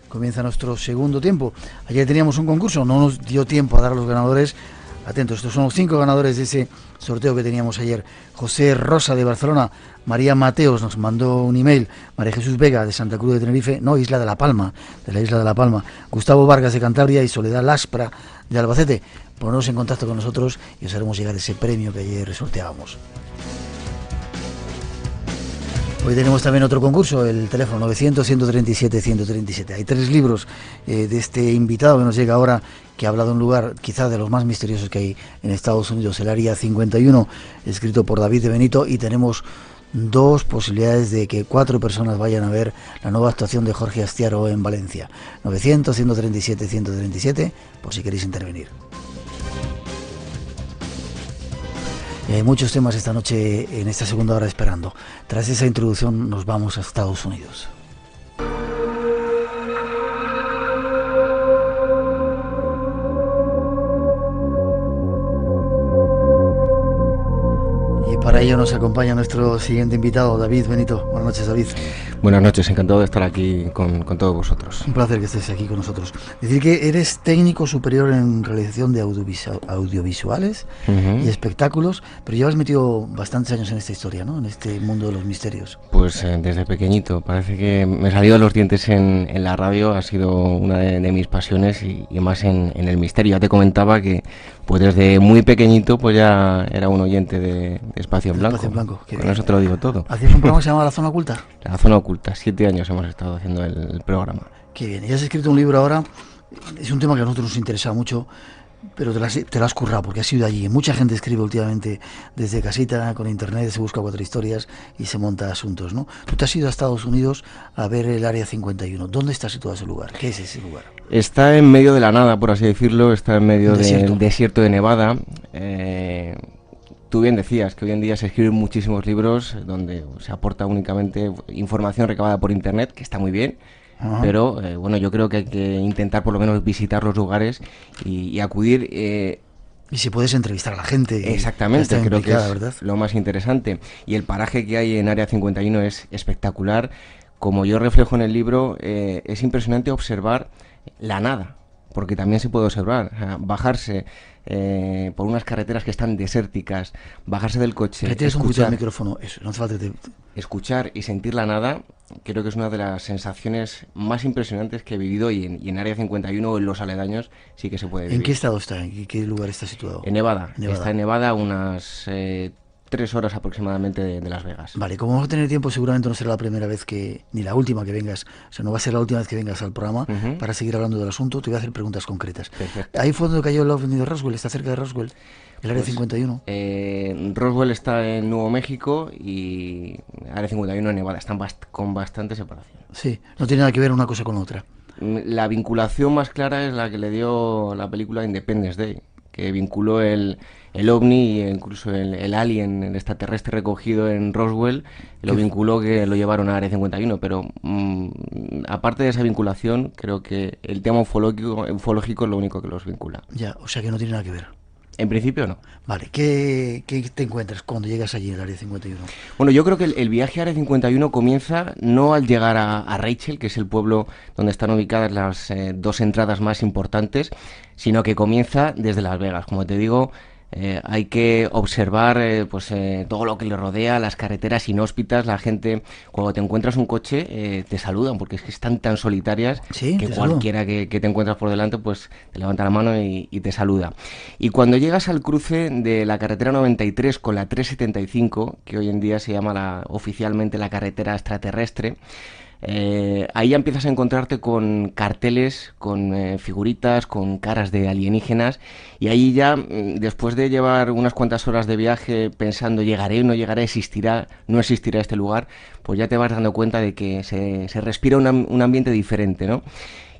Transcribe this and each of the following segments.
Comienza nuestro segundo tiempo. Ayer teníamos un concurso, no nos dio tiempo a dar a los ganadores. Atentos, estos son los 5 ganadores de ese sorteo que teníamos ayer. José Rosa de Barcelona, María Mateos nos mandó un email, María Jesús Vega de Santa Cruz de Tenerife, no, Isla de la Palma, de la Isla de la Palma, Gustavo Vargas de Cantabria y Soledad Laspra de Albacete. Poneros en contacto con nosotros y os haremos llegar ese premio que ayer sorteábamos. Hoy tenemos también otro concurso, el teléfono 900-137-137. Hay 3 libros de este invitado que nos llega ahora, que ha hablado de un lugar quizás de los más misteriosos que hay en Estados Unidos, el Área 51, escrito por David de Benito, y tenemos 2 posibilidades de que 4 personas vayan a ver la nueva actuación de Jorge Astiaro en Valencia. 900-137-137, por si queréis intervenir. Hay muchos temas esta noche en esta segunda hora esperando. Tras esa introducción nos vamos a Estados Unidos. Y para ello nos acompaña nuestro siguiente invitado, David Benito. Buenas noches, David. Buenas noches, encantado de estar aquí con todos vosotros. Un placer que estés aquí con nosotros. Decir que eres técnico superior en realización de audiovisuales y espectáculos, pero llevas metido bastantes años en esta historia, ¿no? En este mundo de los misterios. Pues desde pequeñito, parece que me he salido los dientes en la radio, ha sido una de mis pasiones y más en el misterio. Ya te comentaba que pues desde muy pequeñito pues ya era un oyente de Espacio en Blanco. Con eso te lo digo todo. ¿Hacías un programa que se llama La Zona Oculta? La Zona Oculta, 7 años hemos estado haciendo el programa. Qué bien, y has escrito un libro ahora, es un tema que a nosotros nos interesa mucho, pero te lo has currado porque has ido allí. Mucha gente escribe últimamente desde casita, con internet, se busca 4 historias y se monta asuntos, ¿no? Tú te has ido a Estados Unidos a ver el Área 51. ¿Dónde está situado ese lugar? ¿Qué es ese lugar? Está en medio de la nada, por así decirlo, está en medio del desierto de Nevada. Tú bien decías que hoy en día se escriben muchísimos libros donde se aporta únicamente información recabada por internet, que está muy bien. Ajá. Pero bueno, yo creo que hay que intentar por lo menos visitar los lugares y acudir. Y si puedes entrevistar a la gente. Exactamente, creo que es ¿verdad? Lo más interesante. Y el paraje que hay en Área 51 es espectacular. Como yo reflejo en el libro, es impresionante observar la nada, porque también se puede observar, o sea, bajarse por unas carreteras que están desérticas, bajarse del coche, escuchar el micrófono, eso, no hace falta escuchar y sentir la nada. Creo que es una de las sensaciones más impresionantes que he vivido y en Área 51 o en los aledaños sí que se puede vivir. ¿En qué estado está? ¿En qué lugar está situado? En Nevada. Está en Nevada, unas 3 horas aproximadamente de Las Vegas. Vale, como vamos a tener tiempo, seguramente no será la primera vez ni la última que vengas, o sea, no va a ser la última vez que vengas al programa para seguir hablando del asunto. Te voy a hacer preguntas concretas. Perfecto. Ahí fue donde cayó el ovni de Roswell, está cerca de Roswell, el Área 51. Roswell está en Nuevo México y Área 51 en Nevada, están con bastante separación. Sí, no tiene nada que ver una cosa con otra. La vinculación más clara es la que le dio la película Independence Day, que vinculó el ovni e incluso el alien, el extraterrestre recogido en Roswell, lo vinculó, que lo llevaron a Área 51, pero aparte de esa vinculación, creo que el tema ufológico es lo único que los vincula. Ya, o sea que no tiene nada que ver. En principio no. Vale, ¿qué te encuentras cuando llegas allí al Área 51? Bueno, yo creo que el viaje a Área 51 comienza no al llegar a Rachel, que es el pueblo donde están ubicadas las 2 entradas más importantes, sino que comienza desde Las Vegas. Como te digo, hay que observar todo lo que le rodea, las carreteras inhóspitas. La gente, cuando te encuentras un coche, te saludan, porque es que están tan solitarias, ¿sí? Que cualquiera que te encuentras por delante pues te levanta la mano y te saluda. Y cuando llegas al cruce de la carretera 93 con la 375, que hoy en día se llama oficialmente la carretera extraterrestre, ahí ya empiezas a encontrarte con carteles, con figuritas, con caras de alienígenas, y ahí ya, después de llevar unas cuantas horas de viaje pensando llegaré o no llegaré, existirá, no existirá este lugar, pues ya te vas dando cuenta de que se respira un ambiente diferente, ¿no?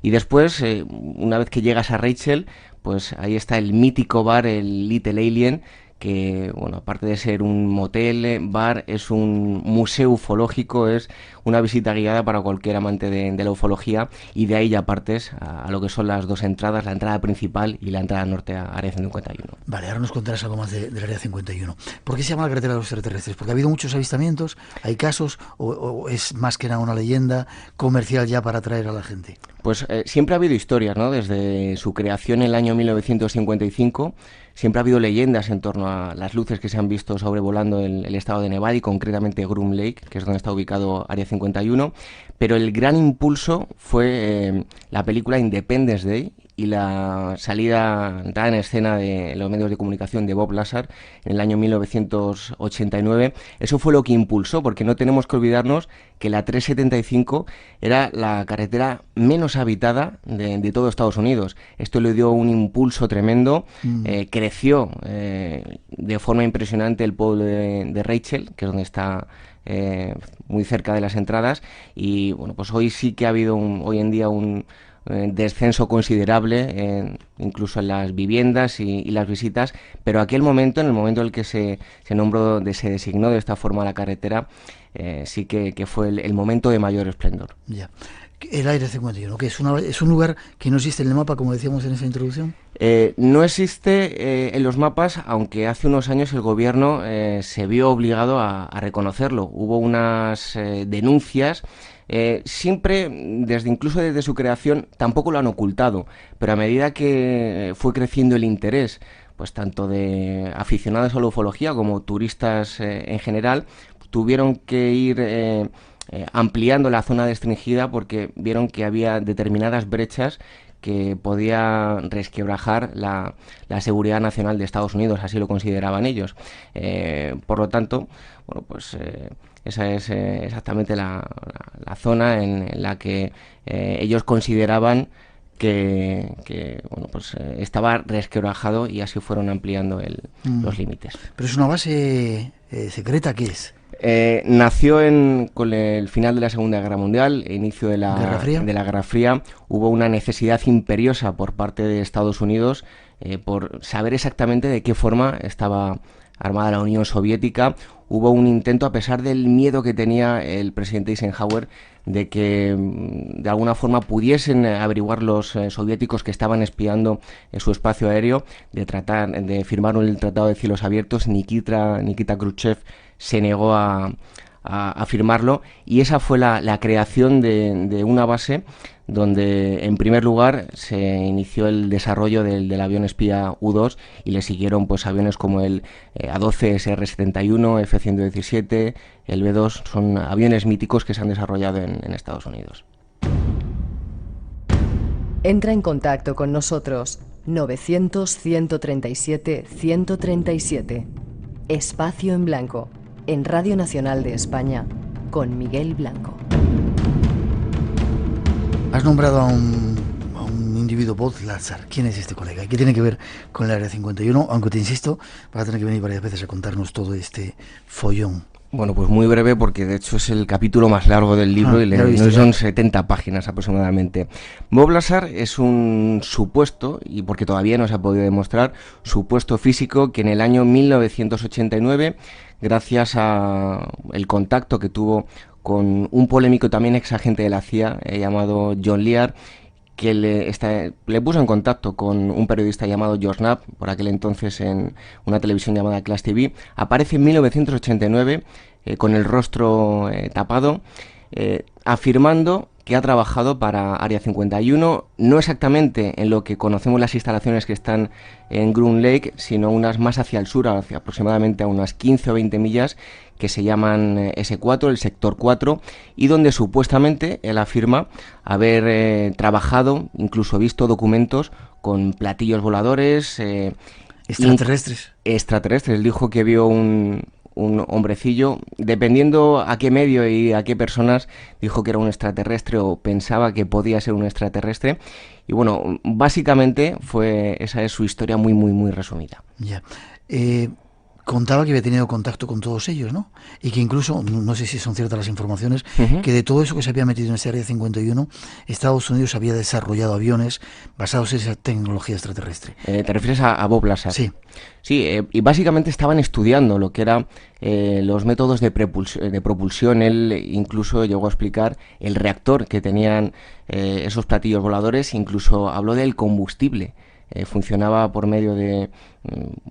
Y después, una vez que llegas a Rachel, pues ahí está el mítico bar, el Little Alien, que, bueno, aparte de ser un motel, bar, es un museo ufológico, es una visita guiada para cualquier amante de la ufología, y de ahí ya partes a lo que son las dos entradas, la entrada principal y la entrada norte a Área 51. Vale, ahora nos contarás algo más del Área 51. ¿Por qué se llama la carretera de los extraterrestres? ¿Porque ha habido muchos avistamientos? ¿Hay casos? ¿O es más que nada una leyenda comercial ya para atraer a la gente? Pues siempre ha habido historias, ¿no? Desde su creación en el año 1955, siempre ha habido leyendas en torno a las luces que se han visto sobrevolando el estado de Nevada y concretamente Groom Lake, que es donde está ubicado Área 51, pero el gran impulso fue la película Independence Day y la entrada en escena de los medios de comunicación de Bob Lazar en el año 1989. Eso fue lo que impulsó, porque no tenemos que olvidarnos que la 375 era la carretera menos habitada de todo Estados Unidos. Esto le dio un impulso tremendo, creció de forma impresionante el pueblo de Rachel, que es donde está muy cerca de las entradas, y bueno, pues hoy sí que ha habido hoy en día un descenso considerable, incluso en las viviendas y las visitas, pero aquel momento, en el momento en el que se designó de esta forma la carretera, sí que fue el momento de mayor esplendor. Ya. El Área 51, ¿qué es? ¿Es un lugar que no existe en el mapa, como decíamos en esa introducción? No existe en los mapas, aunque hace unos años el gobierno se vio obligado a reconocerlo. Hubo unas denuncias. Siempre, incluso desde su creación, tampoco lo han ocultado, pero a medida que fue creciendo el interés, pues tanto de aficionados a la ufología como turistas en general, tuvieron que ir ampliando la zona restringida porque vieron que había determinadas brechas que podía resquebrajar la seguridad nacional de Estados Unidos, así lo consideraban ellos. Por lo tanto, bueno, pues esa es exactamente la zona en la que ellos consideraban que bueno, pues estaba resquebrajado, y así fueron ampliando los límites. ¿Pero es una base secreta? ¿Qué es? Nació con el final de la Segunda Guerra Mundial, inicio de la Guerra Fría. Hubo una necesidad imperiosa por parte de Estados Unidos por saber exactamente de qué forma estaba armada la Unión Soviética. Hubo un intento, a pesar del miedo que tenía el presidente Eisenhower, de que de alguna forma pudiesen averiguar los soviéticos que estaban espiando su espacio aéreo, de firmar el Tratado de Cielos Abiertos. Nikita Khrushchev se negó a firmarlo, y esa fue la creación de una base donde en primer lugar se inició el desarrollo del avión espía U-2, y le siguieron pues aviones como el A-12 SR-71, F-117, el B-2, son aviones míticos que se han desarrollado en Estados Unidos. Entra en contacto con nosotros 900-137-137. Espacio en Blanco, en Radio Nacional de España, con Miguel Blanco. Has nombrado a un individuo, Bob Lazar. ¿Quién es este colega? ¿Y qué tiene que ver con el Área 51? Aunque te insisto, vas a tener que venir varias veces a contarnos todo este follón. Bueno, pues muy breve, porque de hecho es el capítulo más largo del libro, son 70 páginas aproximadamente. Bob Lazar es un supuesto, y porque todavía no se ha podido demostrar, supuesto físico que en el año 1989, gracias a el contacto que tuvo con un polémico también ex agente de la CIA llamado John Lear, que le puso en contacto con un periodista llamado George Knapp, por aquel entonces en una televisión llamada Class TV. Aparece en 1989 con el rostro tapado, afirmando que ha trabajado para Área 51, no exactamente en lo que conocemos las instalaciones que están en Groom Lake, sino unas más hacia el sur, hacia aproximadamente a unas 15 o 20 millas, que se llaman S4, el sector 4, y donde supuestamente él afirma haber trabajado, incluso visto documentos con platillos voladores. ¿Extraterrestres? Extraterrestres. Él dijo que vio un hombrecillo, dependiendo a qué medio y a qué personas, dijo que era un extraterrestre o pensaba que podía ser un extraterrestre. Y bueno, básicamente esa es su historia muy, muy, muy resumida. Ya. contaba que había tenido contacto con todos ellos, ¿no? Y que incluso, no sé si son ciertas las informaciones, que de todo eso que se había metido en ese Área 51, Estados Unidos había desarrollado aviones basados en esa tecnología extraterrestre. ¿Te refieres a Bob Lazar? Sí. Sí, y básicamente estaban estudiando lo que eran los métodos de propulsión. Él incluso llegó a explicar el reactor que tenían esos platillos voladores, incluso habló del combustible. Funcionaba por medio de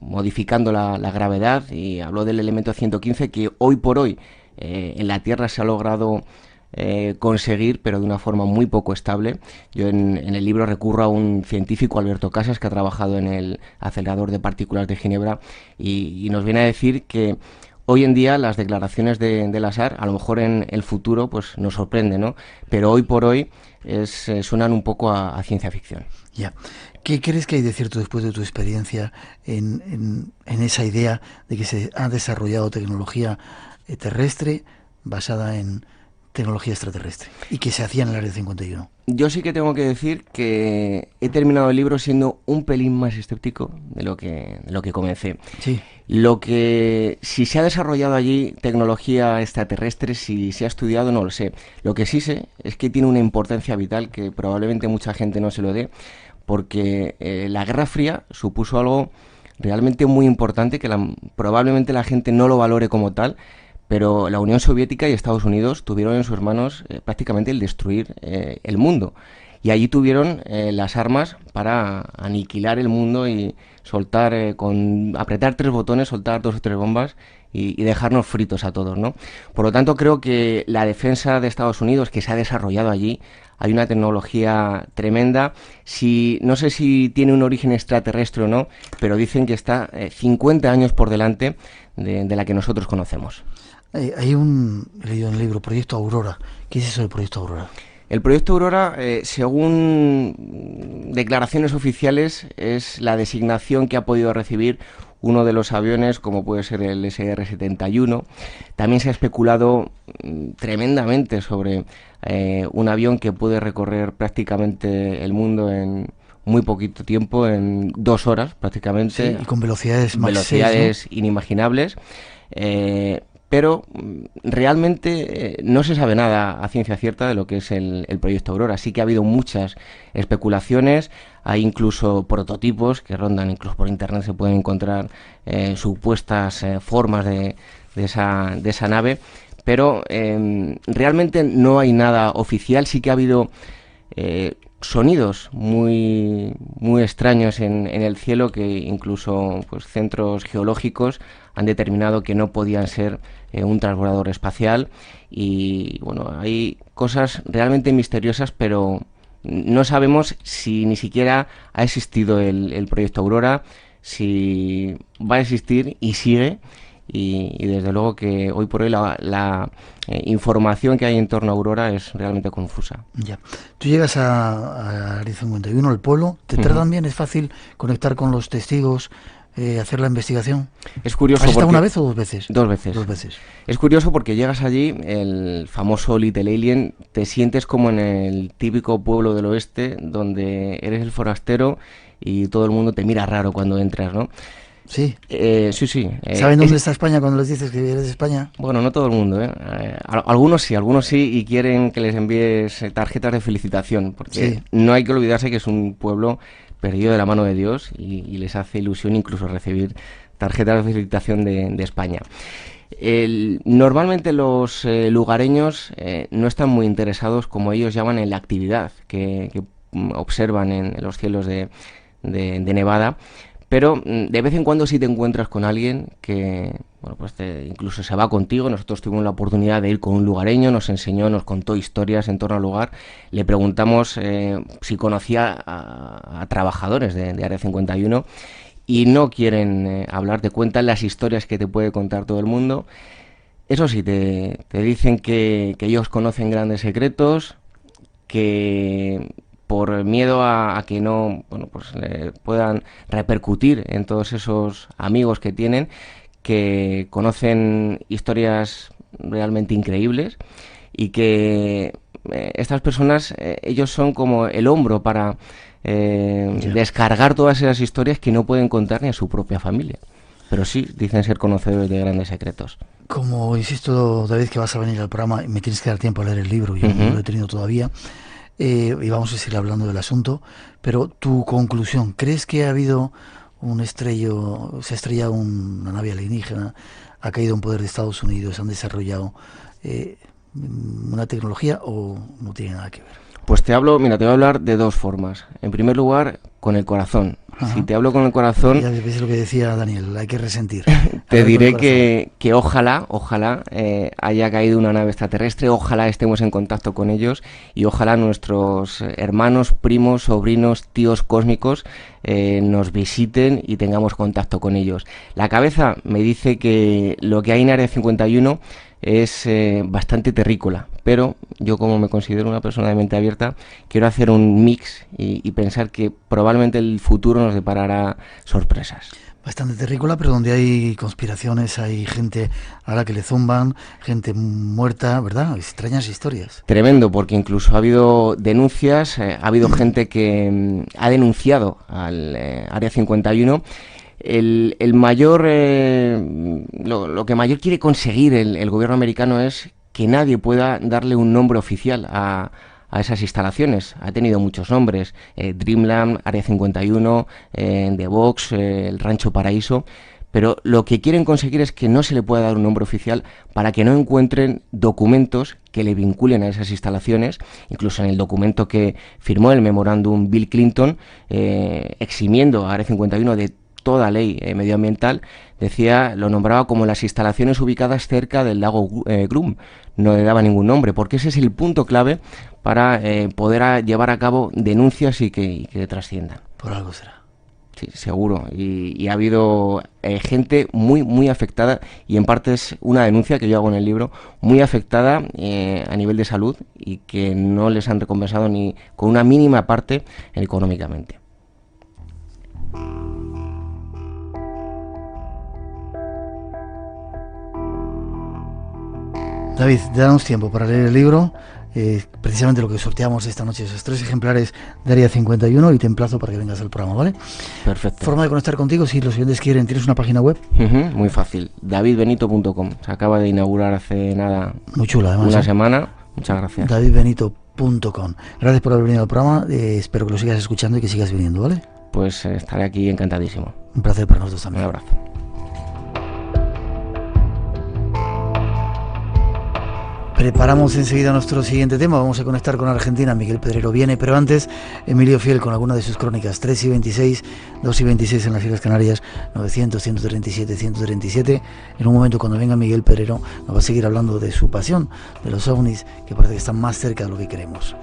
modificando la gravedad, y habló del elemento 115 que hoy por hoy en la Tierra se ha logrado conseguir, pero de una forma muy poco estable. Yo en el libro recurro a un científico, Alberto Casas, que ha trabajado en el acelerador de partículas de Ginebra, y nos viene a decir que hoy en día las declaraciones de Lazar, a lo mejor en el futuro pues nos sorprende, ¿no? Pero hoy por hoy suenan un poco a ciencia ficción. Ya. ¿Qué crees que hay de cierto después de tu experiencia en esa idea de que se ha desarrollado tecnología terrestre basada en tecnología extraterrestre y que se hacía en el Área 51? Yo sí que tengo que decir que he terminado el libro siendo un pelín más escéptico de lo que comencé. Sí. Lo que, si se ha desarrollado allí tecnología extraterrestre, si se ha estudiado, no lo sé. Lo que sí sé es que tiene una importancia vital que probablemente mucha gente no se lo dé, porque la Guerra Fría supuso algo realmente muy importante que probablemente la gente no lo valore como tal, pero la Unión Soviética y Estados Unidos tuvieron en sus manos prácticamente el destruir el mundo. Y allí tuvieron las armas para aniquilar el mundo y soltar, con apretar 3 botones, soltar 2 o 3 bombas y dejarnos fritos a todos, ¿no? Por lo tanto, creo que la defensa de Estados Unidos, que se ha desarrollado allí, hay una tecnología tremenda. No sé si tiene un origen extraterrestre o no, pero dicen que está 50 años por delante de la que nosotros conocemos. He leído en el libro Proyecto Aurora. ¿Qué es eso del Proyecto Aurora? El Proyecto Aurora, según declaraciones oficiales, es la designación que ha podido recibir uno de los aviones, como puede ser el SR-71. También se ha especulado tremendamente sobre un avión que puede recorrer prácticamente el mundo en muy poquito tiempo, en 2 horas prácticamente. Sí, y con velocidades velocidades inimaginables. Pero realmente no se sabe nada a ciencia cierta de lo que es el Proyecto Aurora. Sí que ha habido muchas especulaciones, hay incluso prototipos que rondan, incluso por internet se pueden encontrar supuestas formas de esa nave, pero realmente no hay nada oficial. Sí que ha habido sonidos muy extraños en el cielo, que incluso pues centros geológicos han determinado que no podían ser un transbordador espacial. Y bueno, hay cosas realmente misteriosas, pero no sabemos si ni siquiera ha existido el Proyecto Aurora, si va a existir y sigue. Y desde luego que hoy por hoy la información que hay en torno a Aurora es realmente confusa. Ya. Tú llegas a Área 51, al pueblo, ¿te tratan bien? ¿Es fácil conectar con los testigos, hacer la investigación? Es curioso. ¿Has estado una vez o 2 veces? 2 veces. 2 veces. Es curioso porque llegas allí, el famoso Little Alien, te sientes como en el típico pueblo del oeste, donde eres el forastero y todo el mundo te mira raro cuando entras, ¿no? Sí. Sí. ¿Saben dónde está España cuando les dices que eres de España? Bueno, no todo el mundo, algunos sí, y quieren que les envíes tarjetas de felicitación, porque no hay que olvidarse que es un pueblo perdido de la mano de Dios y les hace ilusión incluso recibir tarjetas de felicitación de España. Normalmente los lugareños no están muy interesados, como ellos llaman, en la actividad que observan en los cielos de Nevada. Pero de vez en cuando sí te encuentras con alguien que, bueno, pues incluso se va contigo. Nosotros tuvimos la oportunidad de ir con un lugareño, nos contó historias en torno al lugar. Le preguntamos si conocía a trabajadores de Área 51 y no quieren hablar. Te cuentan las historias que te puede contar todo el mundo. Eso sí, te dicen que ellos conocen grandes secretos, que por miedo a que no puedan repercutir en todos esos amigos que tienen, que conocen historias realmente increíbles y que estas personas, ellos son como el hombro para descargar todas esas historias que no pueden contar ni a su propia familia. pero sí dicen ser conocedores de grandes secretos. Como insisto, David, que vas a venir al programa, me tienes que dar tiempo a leer el libro, yo no lo he tenido todavía, y vamos a seguir hablando del asunto, pero tu conclusión, ¿crees que ha habido un estrello, se ha estrellado una nave alienígena, ha caído un poder de Estados Unidos, han desarrollado una tecnología o no tiene nada que ver? Pues te voy a hablar de dos formas. En primer lugar, con el corazón. Ajá. Si te hablo con el corazón... Ya ves lo que decía Daniel, hay que resentir. Te diré que ojalá haya caído una nave extraterrestre, ojalá estemos en contacto con ellos y ojalá nuestros hermanos, primos, sobrinos, tíos cósmicos nos visiten y tengamos contacto con ellos. La cabeza me dice que lo que hay en Área 51 es bastante terrícola, pero yo, como me considero una persona de mente abierta, quiero hacer un mix y pensar que probablemente el futuro nos deparará sorpresas. Bastante terrícola, pero donde hay conspiraciones, hay gente a la que le zumban, gente muerta, ¿verdad? Extrañas historias. Tremendo, porque incluso ha habido denuncias, ha habido gente que ha denunciado al Área 51. El mayor, lo que mayor quiere conseguir el gobierno americano es que nadie pueda darle un nombre oficial a esas instalaciones. Ha tenido muchos nombres, Dreamland, Área 51, The Box, el Rancho Paraíso, pero lo que quieren conseguir es que no se le pueda dar un nombre oficial para que no encuentren documentos que le vinculen a esas instalaciones. Incluso en el documento que firmó el memorándum Bill Clinton, eximiendo a Área 51 de toda ley medioambiental, lo nombraba como las instalaciones ubicadas cerca del lago Groom. No le daba ningún nombre, porque ese es el punto clave para poder llevar a cabo denuncias y que trasciendan. Por algo será. Sí, seguro. Y ha habido gente muy afectada, y en parte es una denuncia que yo hago en el libro, muy afectada a nivel de salud, y que no les han recompensado ni con una mínima parte económicamente. David, danos tiempo para leer el libro, precisamente lo que sorteamos esta noche, esos 3 ejemplares de Área 51, y te emplazo para que vengas al programa, ¿vale? Perfecto. Forma de conectar contigo, si los oyentes quieren, ¿tienes una página web? Muy fácil, davidbenito.com. Se acaba de inaugurar hace nada, muy chula, además, una semana. Muchas gracias. davidbenito.com. Gracias por haber venido al programa, espero que lo sigas escuchando y que sigas viniendo, ¿vale? Pues estaré aquí encantadísimo. Un placer para nosotros también. Un abrazo. Preparamos enseguida nuestro siguiente tema. Vamos a conectar con Argentina. Miguel Pedrero viene, pero antes Emilio Fiel con alguna de sus crónicas. 3 y 26, 2 y 26 en las Islas Canarias, 900, 137, 137. En un momento, cuando venga Miguel Pedrero, nos va a seguir hablando de su pasión, de los ovnis, que parece que están más cerca de lo que queremos.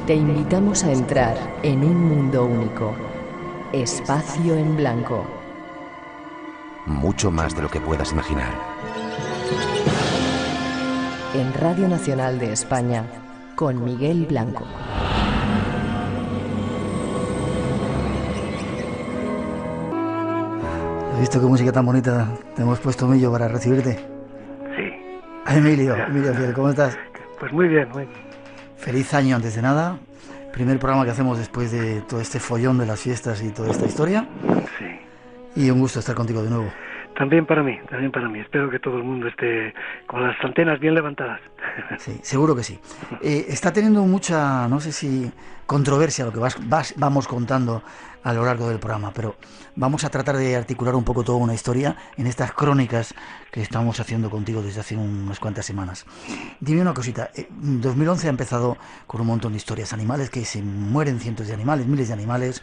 Te invitamos a entrar en un mundo único. Espacio en Blanco. Mucho más de lo que puedas imaginar. En Radio Nacional de España, con Miguel Blanco. ¿Has visto qué música tan bonita te hemos puesto, Millo, para recibirte? Sí. Emilio Fiel, ¿cómo estás? Pues muy bien, muy bien. Feliz año antes de nada. Primer programa que hacemos después de todo este follón de las fiestas y toda esta historia. Sí. Y un gusto estar contigo de nuevo. También para mí. Espero que todo el mundo esté con las antenas bien levantadas. Sí, seguro que sí. Está teniendo mucha, no sé si controversia lo que vamos contando a lo largo del programa, pero vamos a tratar de articular un poco toda una historia en estas crónicas que estamos haciendo contigo desde hace unas cuantas semanas. Dime una cosita, 2011 ha empezado con un montón de historias, animales que se mueren, cientos de animales, miles de animales,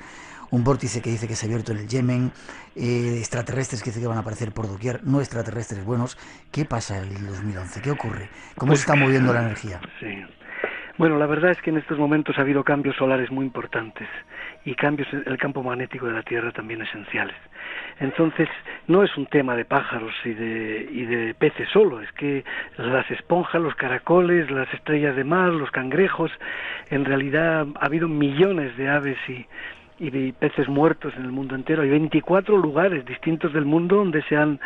un vórtice que dice que se ha abierto en el Yemen, extraterrestres que dice que van a aparecer por doquier, no extraterrestres buenos. ¿Qué pasa en el 2011? ¿Qué ocurre? ¿Cómo se está moviendo la energía? Sí. Bueno, la verdad es que en estos momentos ha habido cambios solares muy importantes y cambios en el campo magnético de la Tierra también esenciales. Entonces, no es un tema de pájaros y de peces solo, es que las esponjas, los caracoles, las estrellas de mar, los cangrejos, en realidad ha habido millones de aves y de peces muertos en el mundo entero. Hay 24 lugares distintos del mundo donde se han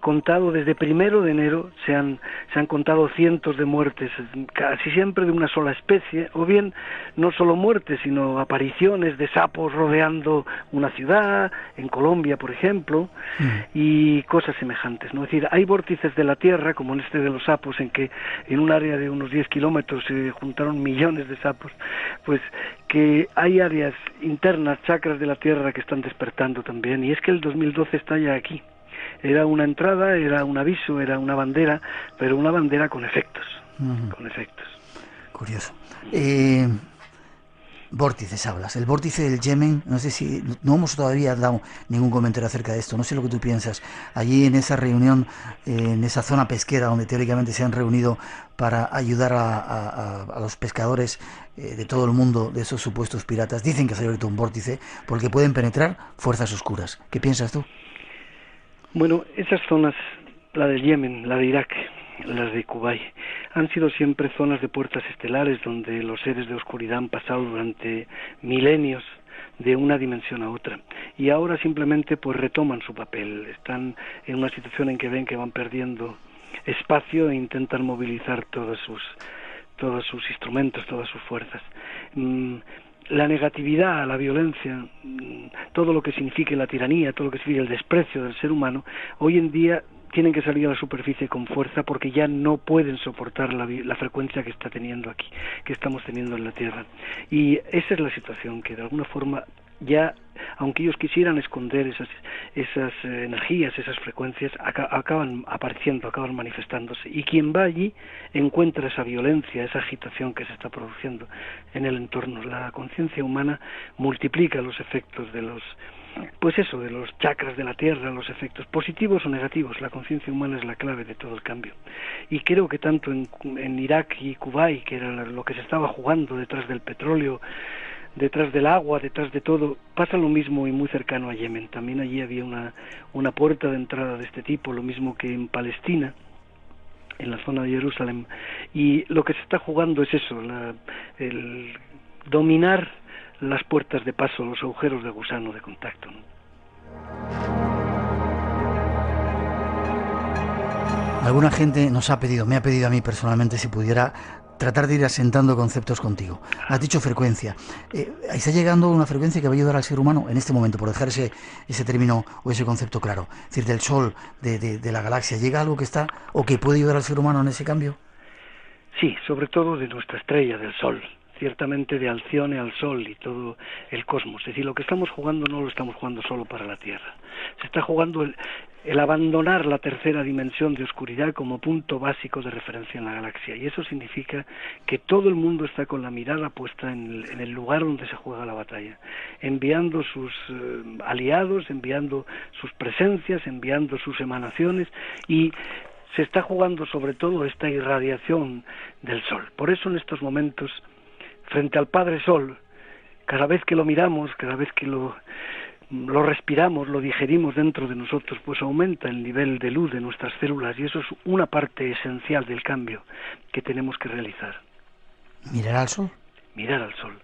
contado desde 1 de enero, se han contado cientos de muertes, casi siempre de una sola especie, o bien no solo muertes, sino apariciones de sapos rodeando una ciudad, en Colombia, por ejemplo, y cosas semejantes, ¿no? Es decir, hay vórtices de la Tierra, como en este de los sapos, en que en un área de unos 10 kilómetros se juntaron millones de sapos, pues que hay áreas internas, chakras de la Tierra que están despertando también, y es que el 2012 está ya aquí. Era una entrada, era un aviso, era una bandera, pero una bandera con efectos, con efectos. Curioso. Vórtices hablas, el vórtice del Yemen, no sé si, no hemos todavía dado ningún comentario acerca de esto, no sé lo que tú piensas. Allí en esa reunión, en esa zona pesquera donde teóricamente se han reunido para ayudar a los pescadores de todo el mundo de esos supuestos piratas, dicen que se ha abierto un vórtice porque pueden penetrar fuerzas oscuras. ¿Qué piensas tú? Bueno, esas zonas, la del Yemen, la de Irak, las de Kuwait, han sido siempre zonas de puertas estelares donde los seres de oscuridad han pasado durante milenios de una dimensión a otra, y ahora simplemente pues retoman su papel, están en una situación en que ven que van perdiendo espacio e intentan movilizar todos sus instrumentos, todas sus fuerzas. La negatividad, la violencia, todo lo que signifique la tiranía, todo lo que signifique el desprecio del ser humano, hoy en día tienen que salir a la superficie con fuerza porque ya no pueden soportar la frecuencia que está teniendo aquí, que estamos teniendo en la Tierra. Y esa es la situación, que de alguna forma ya, aunque ellos quisieran esconder esas energías, esas frecuencias, acaban apareciendo, acaban manifestándose. Y quien va allí encuentra esa violencia, esa agitación que se está produciendo en el entorno. La conciencia humana multiplica los efectos de los chakras de la Tierra, los efectos positivos o negativos. La conciencia humana es la clave de todo el cambio. Y creo que tanto en Irak y Kuwait, que era lo que se estaba jugando detrás del petróleo, detrás del agua, detrás de todo, pasa lo mismo y muy cercano a Yemen. También allí había una puerta de entrada de este tipo, lo mismo que en Palestina, en la zona de Jerusalén. Y lo que se está jugando es eso, el dominar las puertas de paso, los agujeros de gusano de contacto, ¿no? Alguna gente me ha pedido a mí personalmente si pudiera tratar de ir asentando conceptos contigo. Has dicho frecuencia. ¿Está llegando una frecuencia que va a ayudar al ser humano en este momento, por dejar ese término o ese concepto claro? Es decir, del Sol, de la galaxia, ¿llega algo que está o que puede ayudar al ser humano en ese cambio? Sí, sobre todo de nuestra estrella, del Sol. Ciertamente de Alcione al Sol y todo el cosmos. Es decir, lo que estamos jugando no lo estamos jugando solo para la Tierra. Se está jugando el abandonar la tercera dimensión de oscuridad como punto básico de referencia en la galaxia. Y eso significa que todo el mundo está con la mirada puesta en el lugar donde se juega la batalla, enviando sus aliados, enviando sus presencias, enviando sus emanaciones, y se está jugando sobre todo esta irradiación del Sol. Por eso en estos momentos, frente al Padre Sol, cada vez que lo miramos, cada vez que lo respiramos, lo digerimos dentro de nosotros, pues aumenta el nivel de luz de nuestras células, y eso es una parte esencial del cambio que tenemos que realizar. ¿Mirar al Sol? Mirar al Sol.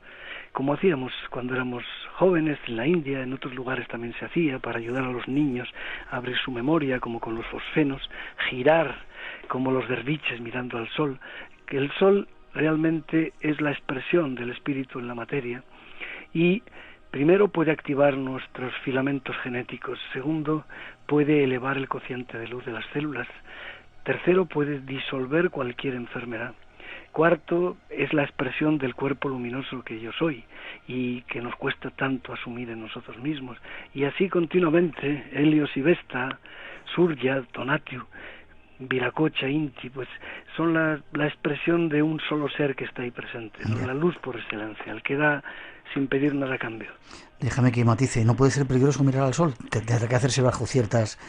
Como hacíamos cuando éramos jóvenes en la India, en otros lugares también se hacía, para ayudar a los niños a abrir su memoria, como con los fosfenos, girar como los derviches mirando al Sol, que el Sol realmente es la expresión del espíritu en la materia, y primero puede activar nuestros filamentos genéticos, segundo puede elevar el cociente de luz de las células, tercero puede disolver cualquier enfermedad, cuarto es la expresión del cuerpo luminoso que yo soy y que nos cuesta tanto asumir en nosotros mismos, y así continuamente. Helios y Vesta, Surya, Tonatiuh, Viracocha, Inti, pues son la expresión de un solo ser que está ahí presente, ¿no? La luz por excelencia, el que da sin pedir nada a cambio. Déjame que matice, ¿no puede ser peligroso mirar al Sol? Tendrá que hacerse bajo ciertas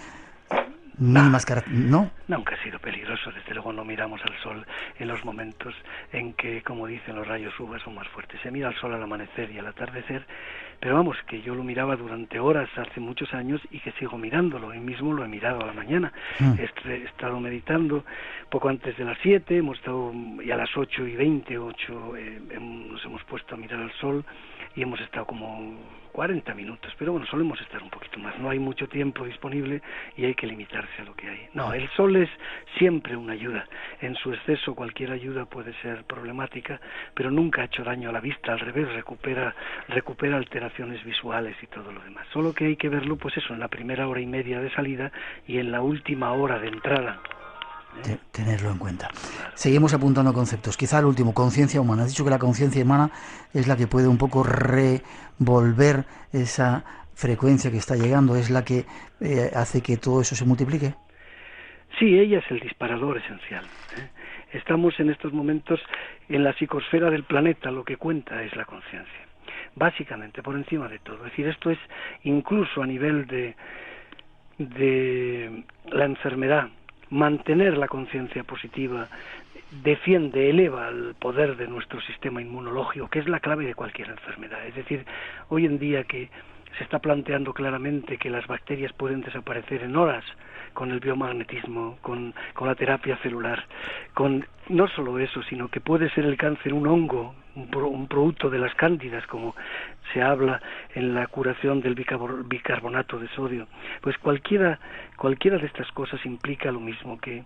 mínimas características, ¿no? Nunca ha sido peligroso, desde luego no miramos al Sol en los momentos en que, como dicen, los rayos UV son más fuertes. Se mira al Sol al amanecer y al atardecer, pero vamos, que yo lo miraba durante horas hace muchos años y que sigo mirándolo, hoy mismo lo he mirado a la mañana. He estado meditando poco antes de las 7, hemos estado, y a las 8:20, nos hemos puesto a mirar al Sol, y hemos estado como 40 minutos, pero bueno, solemos estar un poquito más, no hay mucho tiempo disponible y hay que limitarse a lo que hay. No, el sol es siempre una ayuda, en su exceso cualquier ayuda puede ser problemática, pero nunca ha hecho daño a la vista, al revés, recupera alteraciones visuales y todo lo demás, solo que hay que verlo pues eso, en la primera hora y media de salida y en la última hora de entrada. Tenerlo en cuenta. Seguimos apuntando conceptos. Quizá el último, conciencia humana. Has dicho que la conciencia humana es la que puede un poco revolver esa frecuencia que está llegando, es la que hace que todo eso se multiplique. Sí, ella es el disparador esencial. Estamos en estos momentos en la psicosfera del planeta, lo que cuenta es la conciencia. Básicamente, por encima de todo. Es decir, esto es incluso a nivel de la enfermedad. Mantener la conciencia positiva defiende, eleva el poder de nuestro sistema inmunológico, que es la clave de cualquier enfermedad. Es decir, hoy en día que se está planteando claramente que las bacterias pueden desaparecer en horas con el biomagnetismo, con la terapia celular, con no solo eso, sino que puede ser el cáncer un hongo, un producto de las cándidas, como se habla en la curación del bicarbonato de sodio. Pues cualquiera de estas cosas implica lo mismo, que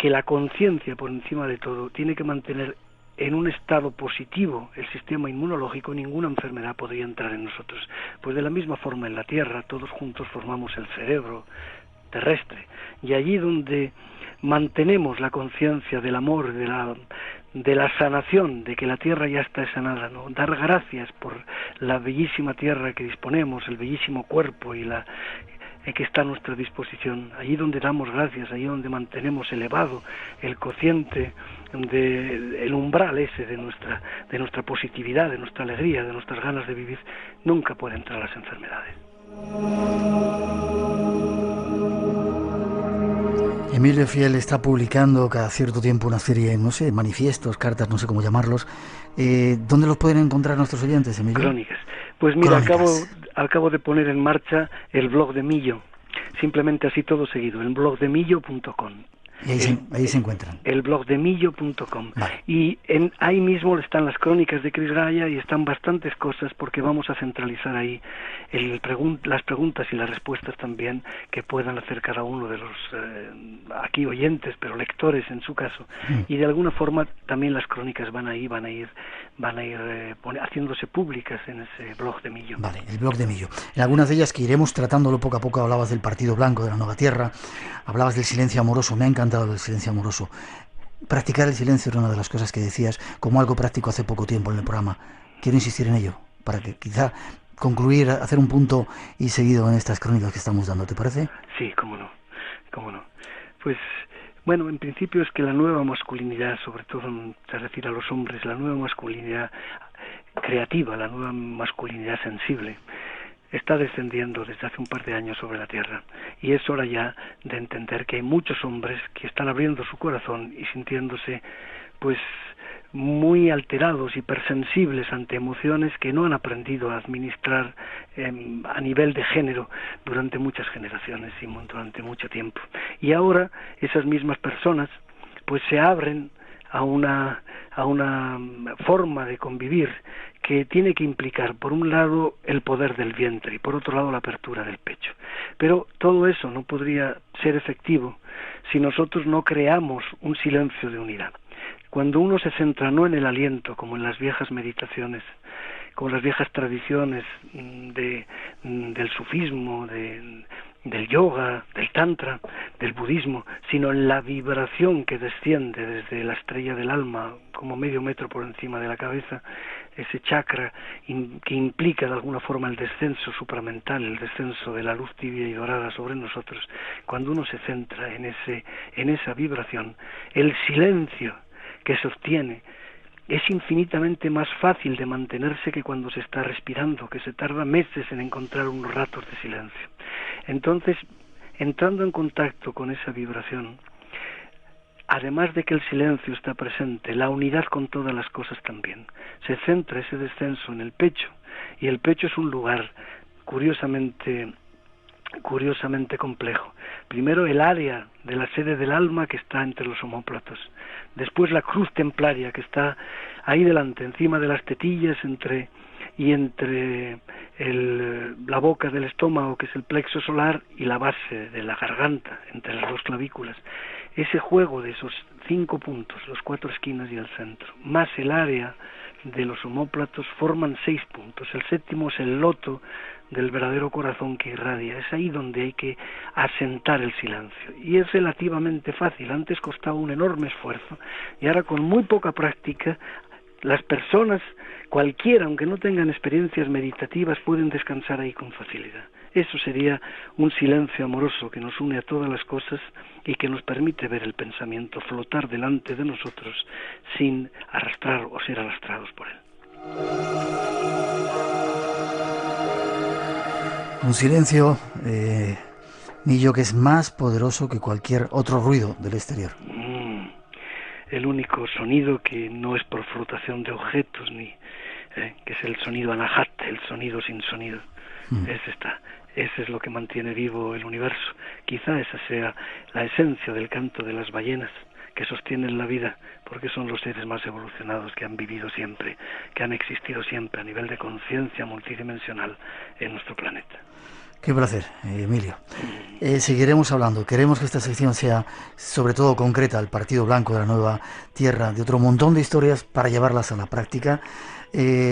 la conciencia, por encima de todo, tiene que mantener en un estado positivo el sistema inmunológico, ninguna enfermedad podría entrar en nosotros. Pues de la misma forma en la Tierra, todos juntos formamos el cerebro terrestre, y allí donde mantenemos la conciencia del amor, de la sanación, de que la tierra ya está sanada, ¿no? Dar gracias por la bellísima tierra que disponemos, el bellísimo cuerpo y que está a nuestra disposición. Allí donde damos gracias, allí donde mantenemos elevado el cociente, el umbral ese de nuestra positividad, de nuestra alegría, de nuestras ganas de vivir, nunca pueden entrar las enfermedades. Emilio Fiel está publicando cada cierto tiempo una serie, no sé, manifiestos, cartas, no sé cómo llamarlos. ¿Dónde los pueden encontrar nuestros oyentes, Emilio? Crónicas. Pues mira, Crónicas. acabo de poner en marcha el blog de Millo, simplemente así todo seguido, en blogdemillo.com. Y ahí se encuentran. El blogdemillo.com. Vale. Y ahí mismo están las crónicas de Cris Gaya y están bastantes cosas, porque vamos a centralizar ahí las preguntas y las respuestas también que puedan hacer cada uno de los aquí oyentes, pero lectores en su caso. Y de alguna forma también las crónicas van a ir haciéndose públicas en ese blog de Millo. Vale, el blog de Millo. En algunas de ellas, que iremos tratándolo poco a poco, hablabas del Partido Blanco, de la Nueva Tierra, hablabas del silencio amoroso. Me ha encantado el silencio amoroso. Practicar el silencio era una de las cosas que decías como algo práctico hace poco tiempo en el programa. Quiero insistir en ello, para que quizá concluir, hacer un punto y seguido en estas crónicas que estamos dando, ¿te parece? Sí, cómo no. Pues bueno, en principio es que la nueva masculinidad, sobre todo es decir a los hombres, la nueva masculinidad creativa, la nueva masculinidad sensible, está descendiendo desde hace un par de años sobre la Tierra, y es hora ya de entender que hay muchos hombres que están abriendo su corazón y sintiéndose pues muy alterados, hipersensibles ante emociones que no han aprendido a administrar a nivel de género durante muchas generaciones y durante mucho tiempo. Y ahora esas mismas personas pues se abren a una forma de convivir que tiene que implicar, por un lado, el poder del vientre y por otro lado la apertura del pecho. Pero todo eso no podría ser efectivo si nosotros no creamos un silencio de unidad. Cuando uno se centra no en el aliento, como en las viejas meditaciones, como las viejas tradiciones del sufismo, del yoga, del tantra, del budismo, sino en la vibración que desciende desde la estrella del alma, como medio metro por encima de la cabeza, ese chakra que implica de alguna forma el descenso supramental, el descenso de la luz tibia y dorada sobre nosotros. Cuando uno se centra en esa vibración, el silencio que se obtiene es infinitamente más fácil de mantenerse que cuando se está respirando, que se tarda meses en encontrar unos ratos de silencio. Entonces, entrando en contacto con esa vibración, además de que el silencio está presente, la unidad con todas las cosas también. Se centra ese descenso en el pecho, y el pecho es un lugar curiosamente complejo. Primero el área de la sede del alma que está entre los omóplatos, después la cruz templaria que está ahí delante, encima de las tetillas, entre y entre la boca del estómago, que es el plexo solar, y la base de la garganta, entre las dos clavículas. Ese juego de esos 5 puntos, los 4 esquinas y el centro, más el área de los omóplatos, forman 6 puntos. El séptimo es el loto del verdadero corazón que irradia. Es ahí donde hay que asentar el silencio. Y es relativamente fácil. Antes costaba un enorme esfuerzo y ahora, con muy poca práctica, las personas, cualquiera, aunque no tengan experiencias meditativas, pueden descansar ahí con facilidad. Eso sería un silencio amoroso que nos une a todas las cosas y que nos permite ver el pensamiento flotar delante de nosotros sin arrastrar o ser arrastrados por él. Un silencio, Millo, que es más poderoso que cualquier otro ruido del exterior. El único sonido que no es por flotación de objetos, que es el sonido anahat, el sonido sin sonido. Ese es lo que mantiene vivo el universo. Quizá esa sea la esencia del canto de las ballenas, que sostienen la vida, porque son los seres más evolucionados que han vivido siempre, que han existido siempre a nivel de conciencia multidimensional en nuestro planeta. Qué placer, Emilio. Seguiremos hablando. Queremos que esta sección sea sobre todo concreta al Partido Blanco de la Nueva Tierra, de otro montón de historias para llevarlas a la práctica.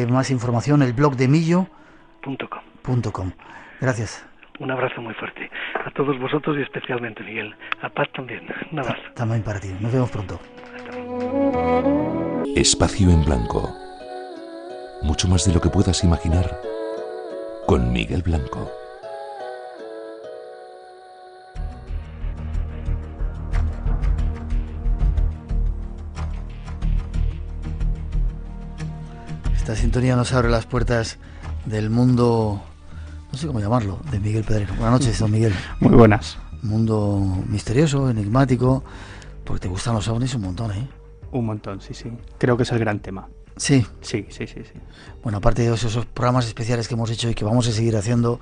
Más información, el blog de millo.com. Gracias. Un abrazo muy fuerte a todos vosotros y especialmente, Miguel. A Paz también. Un abrazo. También para ti. Nos vemos pronto. Espacio en Blanco. Mucho más de lo que puedas imaginar con Miguel Blanco. Esta sintonía nos abre las puertas del mundo, no sé cómo llamarlo, de Miguel Pedrero. Buenas noches, don Miguel. Muy buenas. Mundo misterioso, enigmático, porque te gustan los ovnis un montón, ¿eh? Un montón, sí. Creo que es el gran tema. Sí. Sí. Bueno, aparte de esos programas especiales que hemos hecho y que vamos a seguir haciendo,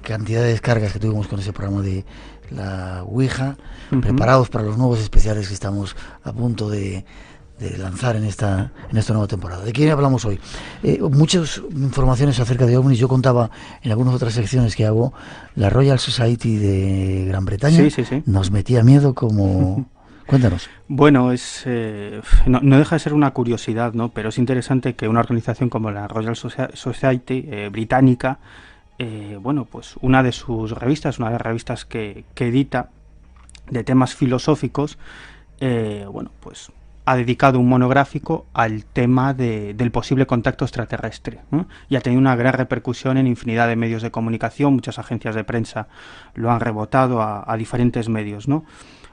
cantidad de descargas que tuvimos con ese programa de la Ouija, preparados para los nuevos especiales que estamos a punto de lanzar en esta nueva temporada. ¿De qué hablamos hoy? Muchas informaciones acerca de ovnis. Yo contaba en algunas otras secciones que hago, la Royal Society de Gran Bretaña nos metía miedo como... Cuéntanos. Bueno, no deja de ser una curiosidad, ¿no? Pero es interesante que una organización como la Royal Society británica, pues una de sus revistas, una de las revistas que edita de temas filosóficos, pues ha dedicado un monográfico al tema del posible contacto extraterrestre, ¿no? Y ha tenido una gran repercusión en infinidad de medios de comunicación. Muchas agencias de prensa lo han rebotado a diferentes medios, ¿no?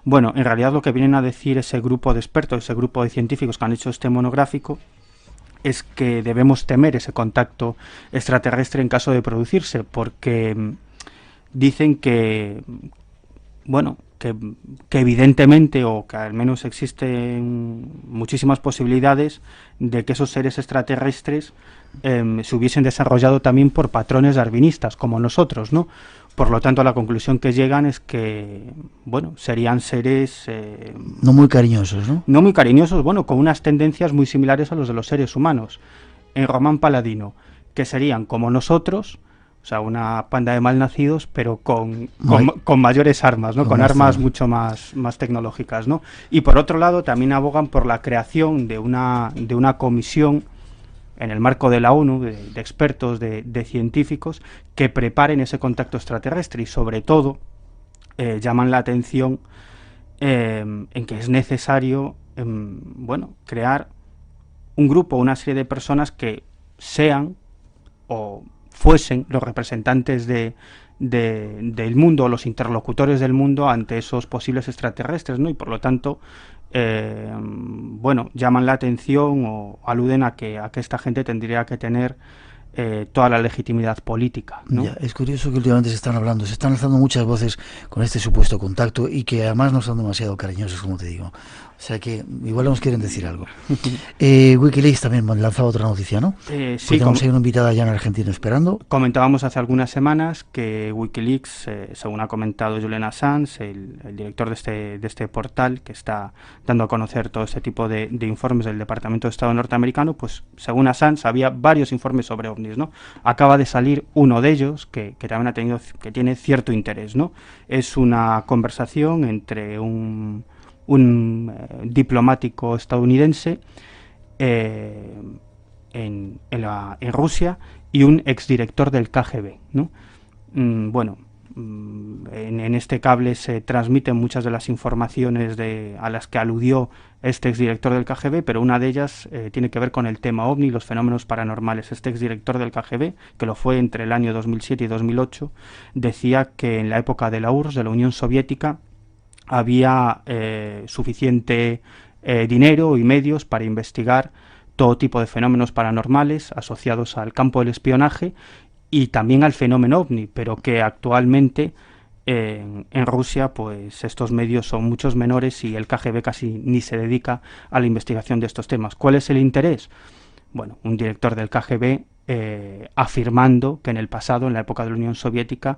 Bueno, en realidad lo que vienen a decir ese grupo de expertos, ese grupo de científicos que han hecho este monográfico, es que debemos temer ese contacto extraterrestre en caso de producirse, porque dicen que evidentemente, o que al menos existen muchísimas posibilidades de que esos seres extraterrestres se hubiesen desarrollado también por patrones darwinistas, como nosotros, ¿no? Por lo tanto, la conclusión que llegan es que, serían seres... no muy cariñosos, ¿no? No muy cariñosos, con unas tendencias muy similares a los de los seres humanos. En Román Paladino, que serían como nosotros, o sea, una panda de malnacidos, pero con mayores armas, ¿no? Con armas mucho más tecnológicas, ¿no? Y por otro lado, también abogan por la creación de una comisión en el marco de la ONU, de expertos, de científicos, que preparen ese contacto extraterrestre y, sobre todo, llaman la atención en que es necesario, crear un grupo, una serie de personas que sean o fuesen los representantes del mundo, los interlocutores del mundo ante esos posibles extraterrestres, ¿no? Y por lo tanto, llaman la atención o aluden a que esta gente tendría que tener toda la legitimidad política, ¿no? Ya, es curioso que últimamente se están alzando muchas voces con este supuesto contacto y que además no son demasiado cariñosos, como te digo. O sea que igual nos quieren decir algo. Wikileaks también lanzaba otra noticia, ¿no? Sí, tenemos ahí una invitada ya en Argentina esperando. Comentábamos hace algunas semanas que Wikileaks, según ha comentado Julian Assange, el director de este portal que está dando a conocer todo este tipo de informes del Departamento de Estado norteamericano, pues según Assange había varios informes sobre ovnis, ¿no? Acaba de salir uno de ellos que también tiene cierto interés, ¿no? Es una conversación entre un diplomático estadounidense en Rusia y un exdirector del KGB, ¿no? En este cable se transmiten muchas de las informaciones a las que aludió este exdirector del KGB, pero una de ellas tiene que ver con el tema OVNI y los fenómenos paranormales. Este exdirector del KGB, que lo fue entre el año 2007 y 2008, decía que en la época de la URSS, de la Unión Soviética, había suficiente dinero y medios para investigar todo tipo de fenómenos paranormales asociados al campo del espionaje y también al fenómeno OVNI, pero que actualmente en Rusia pues estos medios son muchos menores y el KGB casi ni se dedica a la investigación de estos temas. ¿Cuál es el interés? Bueno, un director del KGB afirmando que en el pasado, en la época de la Unión Soviética,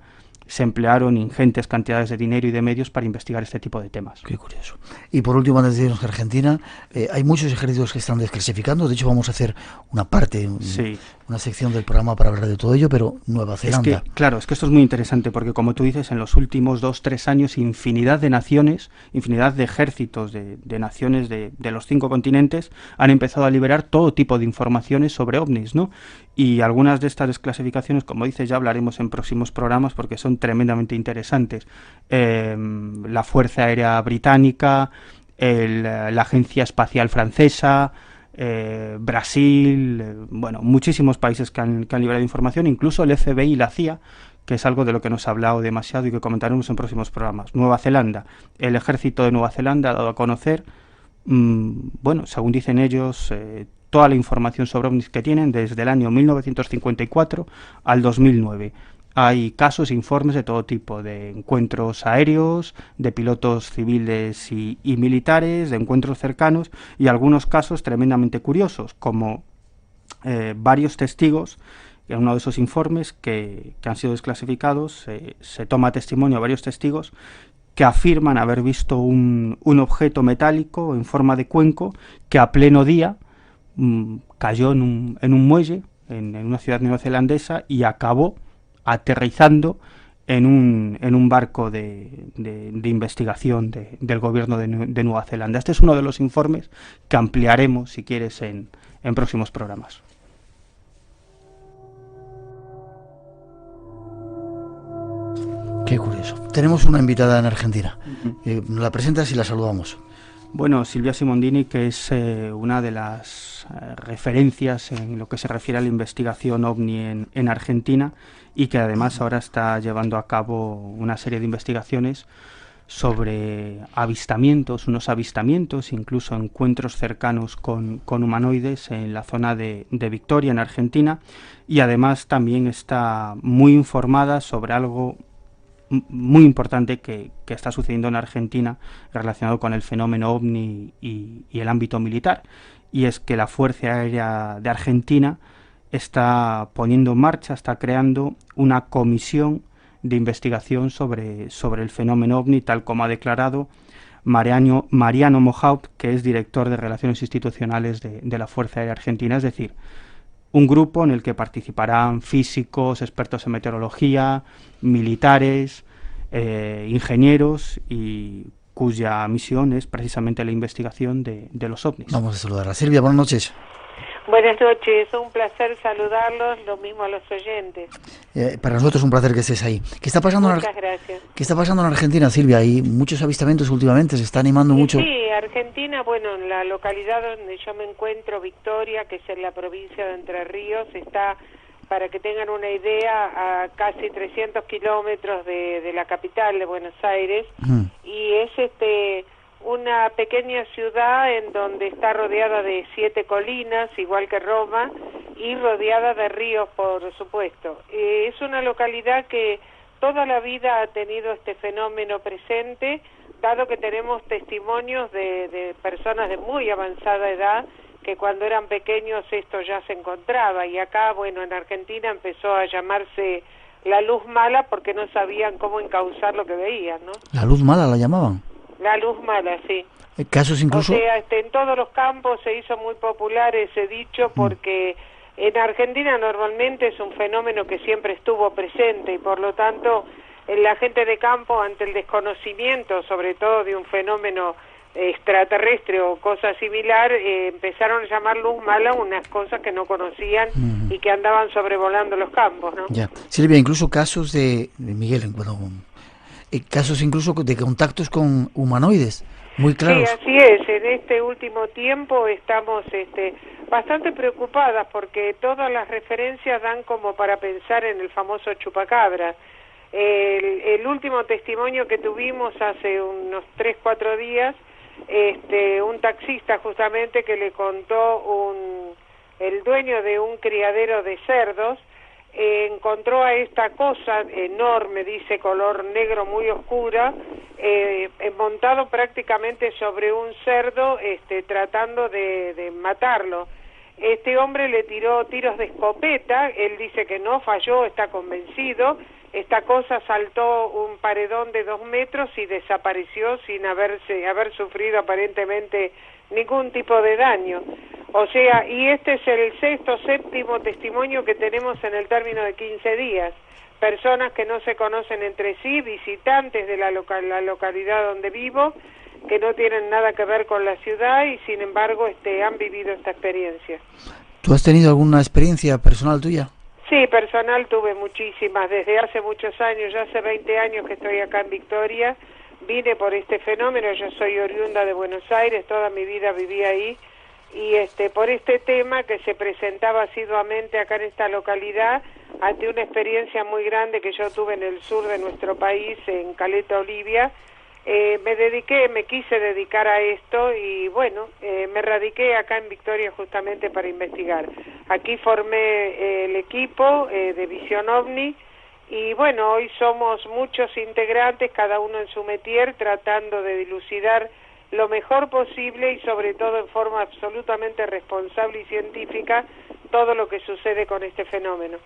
se emplearon ingentes cantidades de dinero y de medios para investigar este tipo de temas. Qué curioso. Y por último, antes de irnos a Argentina, hay muchos ejércitos que están desclasificando. De hecho, vamos a hacer una parte, una sección del programa para hablar de todo ello, pero Nueva Zelanda. Es que esto es muy interesante porque, como tú dices, en los últimos 2-3 años, infinidad de naciones, infinidad de ejércitos de naciones de los 5 continentes han empezado a liberar todo tipo de informaciones sobre ovnis, ¿no? Y algunas de estas desclasificaciones, como dices, ya hablaremos en próximos programas porque son tremendamente interesantes. La Fuerza Aérea Británica, la Agencia Espacial Francesa, Brasil, muchísimos países que han liberado información, incluso el FBI y la CIA, que es algo de lo que nos ha hablado demasiado y que comentaremos en próximos programas. Nueva Zelanda, el ejército de Nueva Zelanda ha dado a conocer, según dicen ellos, toda la información sobre ovnis que tienen desde el año 1954 al 2009. Hay casos, informes de todo tipo, de encuentros aéreos, de pilotos civiles y militares, de encuentros cercanos y algunos casos tremendamente curiosos, como varios testigos. En uno de esos informes que han sido desclasificados se toma testimonio a varios testigos que afirman haber visto un objeto metálico en forma de cuenco que a pleno día cayó en un muelle en una ciudad neozelandesa y acabó aterrizando en un barco de investigación del gobierno de Nueva Zelanda. Este es uno de los informes que ampliaremos, si quieres, en próximos programas. Qué curioso. Tenemos una invitada en Argentina. ¿Nos la presentas y la saludamos? Bueno, Silvia Simondini, que es una de las referencias en lo que se refiere a la investigación OVNI en Argentina y que además ahora está llevando a cabo una serie de investigaciones sobre unos avistamientos, incluso encuentros cercanos con humanoides en la zona de Victoria, en Argentina, y además también está muy informada sobre algo muy importante que está sucediendo en Argentina relacionado con el fenómeno OVNI y el ámbito militar, y es que la Fuerza Aérea de Argentina está poniendo en marcha, está creando una comisión de investigación sobre el fenómeno OVNI, tal como ha declarado Mariano Mojaut, que es director de Relaciones Institucionales de la Fuerza Aérea Argentina, es decir, un grupo en el que participarán físicos, expertos en meteorología, militares, ingenieros, y cuya misión es precisamente la investigación de los ovnis. Vamos a saludar a Silvia. Buenas noches. Buenas noches, un placer saludarlos, lo mismo a los oyentes. Para nosotros es un placer que estés ahí. ¿Qué está pasando Muchas gracias. ¿Qué está pasando en Argentina, Silvia? Hay muchos avistamientos últimamente, se está animando mucho. Sí, Argentina, en la localidad donde yo me encuentro, Victoria, que es en la provincia de Entre Ríos, está, para que tengan una idea, a casi 300 kilómetros de la capital de Buenos Aires, y es una pequeña ciudad en donde está rodeada de 7 colinas, igual que Roma, y rodeada de ríos, por supuesto. Es una localidad que toda la vida ha tenido este fenómeno presente, dado que tenemos testimonios de personas de muy avanzada edad que cuando eran pequeños esto ya se encontraba, y acá, bueno, en Argentina empezó a llamarse la luz mala porque no sabían cómo encauzar lo que veían, ¿no? La luz mala la llamaban. La luz mala, sí. Casos incluso... O sea, en todos los campos se hizo muy popular ese dicho porque en Argentina normalmente es un fenómeno que siempre estuvo presente y por lo tanto la gente de campo, ante el desconocimiento sobre todo de un fenómeno extraterrestre o cosa similar, empezaron a llamar luz mala unas cosas que no conocían y que andaban sobrevolando los campos, ¿no? Ya. Silvia, incluso casos de Miguel, casos incluso de contactos con humanoides muy claros. Sí, así es. En este último tiempo estamos bastante preocupadas porque todas las referencias dan como para pensar en el famoso chupacabra. El último testimonio que tuvimos hace unos 3-4 días, un taxista justamente que le contó el dueño de un criadero de cerdos, encontró a esta cosa enorme, dice, color negro muy oscura, montado prácticamente sobre un cerdo, tratando de matarlo. Este hombre le tiró tiros de escopeta, él dice que no falló, está convencido. Esta cosa saltó un paredón de 2 metros y desapareció sin haber sufrido aparentemente ningún tipo de daño. O sea, y este es el 6º, 7º testimonio que tenemos en el término de 15 días. Personas que no se conocen entre sí, visitantes de la localidad donde vivo, que no tienen nada que ver con la ciudad y sin embargo han vivido esta experiencia. ¿Tú has tenido alguna experiencia personal tuya? Sí, personal tuve muchísimas, desde hace muchos años, ya hace 20 años que estoy acá en Victoria, vine por este fenómeno, yo soy oriunda de Buenos Aires, toda mi vida viví ahí, y por este tema que se presentaba asiduamente acá en esta localidad, ante una experiencia muy grande que yo tuve en el sur de nuestro país, en Caleta Olivia, me quise dedicar a esto y bueno, me radiqué acá en Victoria justamente para investigar. Aquí formé el equipo de Visión OVNI y bueno, hoy somos muchos integrantes, cada uno en su métier, tratando de dilucidar lo mejor posible y sobre todo en forma absolutamente responsable y científica todo lo que sucede con este fenómeno.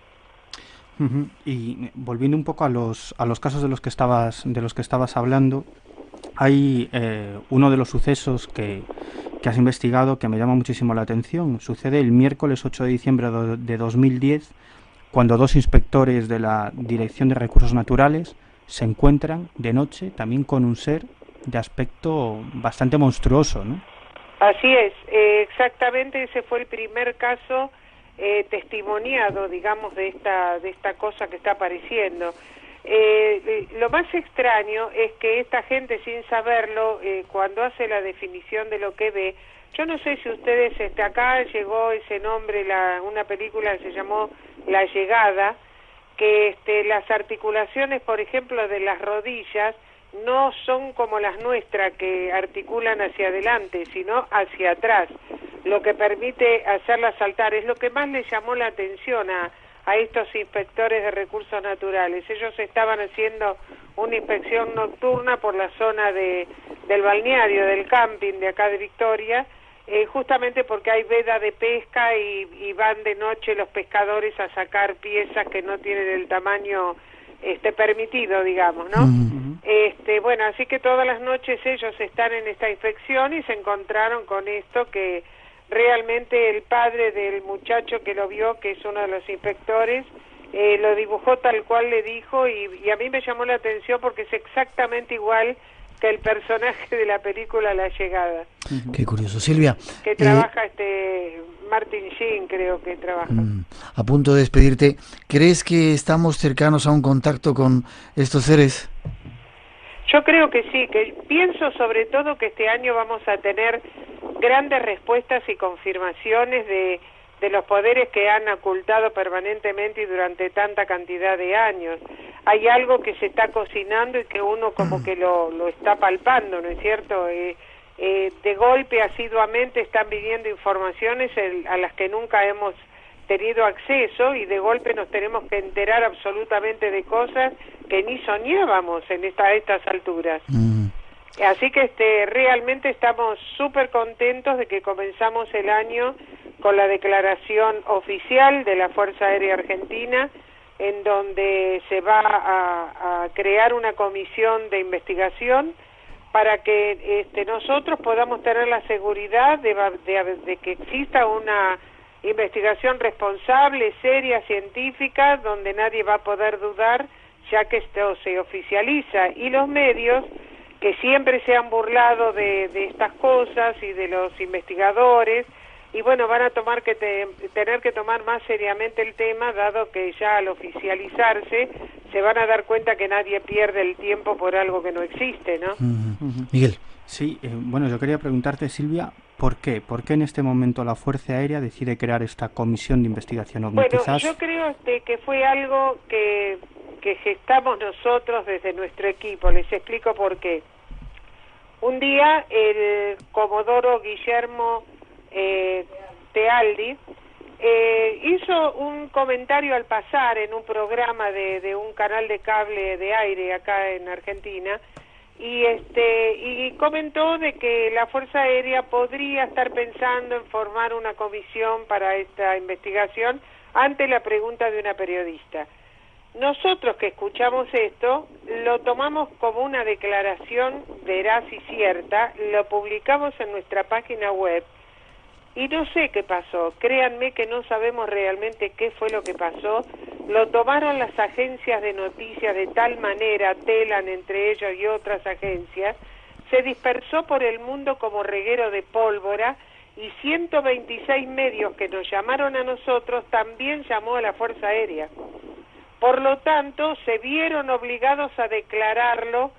Y volviendo un poco a los casos de los que estabas hablando, hay uno de los sucesos que has investigado que me llama muchísimo la atención. Sucede el miércoles 8 de diciembre de 2010, cuando 2 inspectores de la Dirección de Recursos Naturales se encuentran de noche también con un ser de aspecto bastante monstruoso, ¿no? Así es, exactamente ese fue el primer caso testimoniado, digamos, de esta cosa que está apareciendo. Lo más extraño es que esta gente, sin saberlo, cuando hace la definición de lo que ve, yo no sé si ustedes, acá llegó ese nombre, una película que se llamó La Llegada, que las articulaciones, por ejemplo, de las rodillas, no son como las nuestras, que articulan hacia adelante, sino hacia atrás, lo que permite hacerlas saltar. Es lo que más le llamó la atención a estos inspectores de recursos naturales. Ellos estaban haciendo una inspección nocturna por la zona del balneario, del camping de acá de Victoria, justamente porque hay veda de pesca y van de noche los pescadores a sacar piezas que no tienen el tamaño permitido, digamos, ¿no? Bueno, así que todas las noches ellos están en esta inspección y se encontraron con esto que realmente el padre del muchacho que lo vio, que es uno de los inspectores, lo dibujó tal cual le dijo y a mí me llamó la atención porque es exactamente igual que el personaje de la película La Llegada. Qué curioso. Silvia. Que trabaja Martin Sheen, creo que trabaja. A punto de despedirte, ¿crees que estamos cercanos a un contacto con estos seres? Yo creo que sí, que pienso sobre todo que este año vamos a tener grandes respuestas y confirmaciones de los poderes que han ocultado permanentemente y durante tanta cantidad de años. Hay algo que se está cocinando y que uno como que lo está palpando, ¿no es cierto? De golpe, asiduamente, están viniendo informaciones a las que nunca hemos tenido acceso y de golpe nos tenemos que enterar absolutamente de cosas que ni soñábamos a estas alturas. Así que realmente estamos súper contentos de que comenzamos el año con la declaración oficial de la Fuerza Aérea Argentina, en donde se va a crear una comisión de investigación para que nosotros podamos tener la seguridad de que exista una investigación responsable, seria, científica, donde nadie va a poder dudar, ya que esto se oficializa. Y los medios, que siempre se han burlado de estas cosas y de los investigadores, y bueno, van a tener que tomar más seriamente el tema, dado que ya al oficializarse se van a dar cuenta que nadie pierde el tiempo por algo que no existe, ¿no? Miguel. Sí, bueno, yo quería preguntarte, Silvia, ¿por qué? ¿Por qué en este momento la Fuerza Aérea decide crear esta comisión de investigación OVNI? Bueno, yo creo que fue algo que gestamos nosotros desde nuestro equipo. Les explico por qué. Un día el comodoro Guillermo Tealdi hizo un comentario al pasar en un programa de un canal de cable de aire acá en Argentina, y comentó de que la Fuerza Aérea podría estar pensando en formar una comisión para esta investigación ante la pregunta de una periodista. Nosotros que escuchamos esto, lo tomamos como una declaración veraz y cierta, lo publicamos en nuestra página web, y no sé qué pasó, créanme que no sabemos realmente qué fue lo que pasó. Lo tomaron las agencias de noticias de tal manera, Telan entre ellos y otras agencias, se dispersó por el mundo como reguero de pólvora, y 126 medios que nos llamaron a nosotros también llamó a la Fuerza Aérea. Por lo tanto, se vieron obligados a declararlo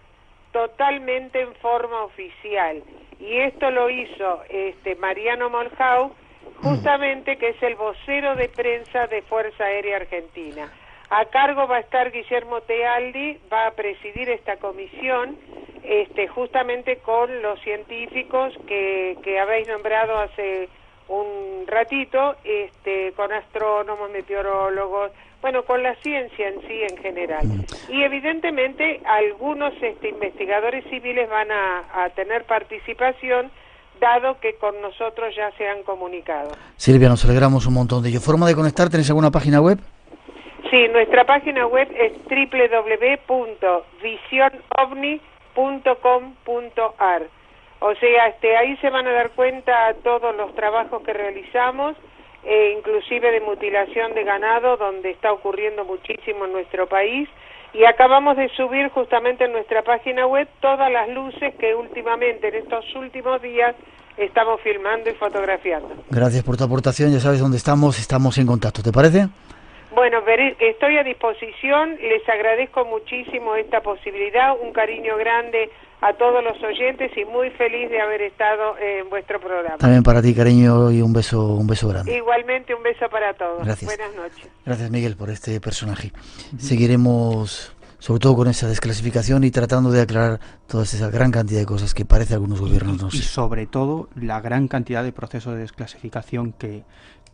totalmente en forma oficial. Y esto lo hizo Mariano Moljau, justamente, que es el vocero de prensa de Fuerza Aérea Argentina. A cargo va a estar Guillermo Tealdi, va a presidir esta comisión, justamente con los científicos que habéis nombrado hace un ratito, con astrónomos, meteorólogos, bueno, con la ciencia en sí en general. Y evidentemente algunos investigadores civiles van a tener participación, dado que con nosotros ya se han comunicado. Silvia, nos alegramos un montón de ello. ¿Forma de conectar? ¿Tenéis alguna página web? Sí, nuestra página web es www.visionovni.com.ar. O sea, ahí se van a dar cuenta todos los trabajos que realizamos, inclusive de mutilación de ganado, donde está ocurriendo muchísimo en nuestro país, y acabamos de subir justamente en nuestra página web todas las luces que últimamente, en estos últimos días, estamos filmando y fotografiando. Gracias por tu aportación, ya sabes dónde estamos en contacto, ¿te parece? Bueno, estoy a disposición, les agradezco muchísimo esta posibilidad, un cariño grande a todos los oyentes y muy feliz de haber estado en vuestro programa. También para ti, cariño, y un beso grande. Igualmente, un beso para todos. Gracias. Buenas noches. Gracias, Miguel, por este personaje. Seguiremos, sobre todo con esa desclasificación y tratando de aclarar toda esa gran cantidad de cosas que parece algunos gobiernos no sé. Y sobre todo la gran cantidad de procesos de desclasificación que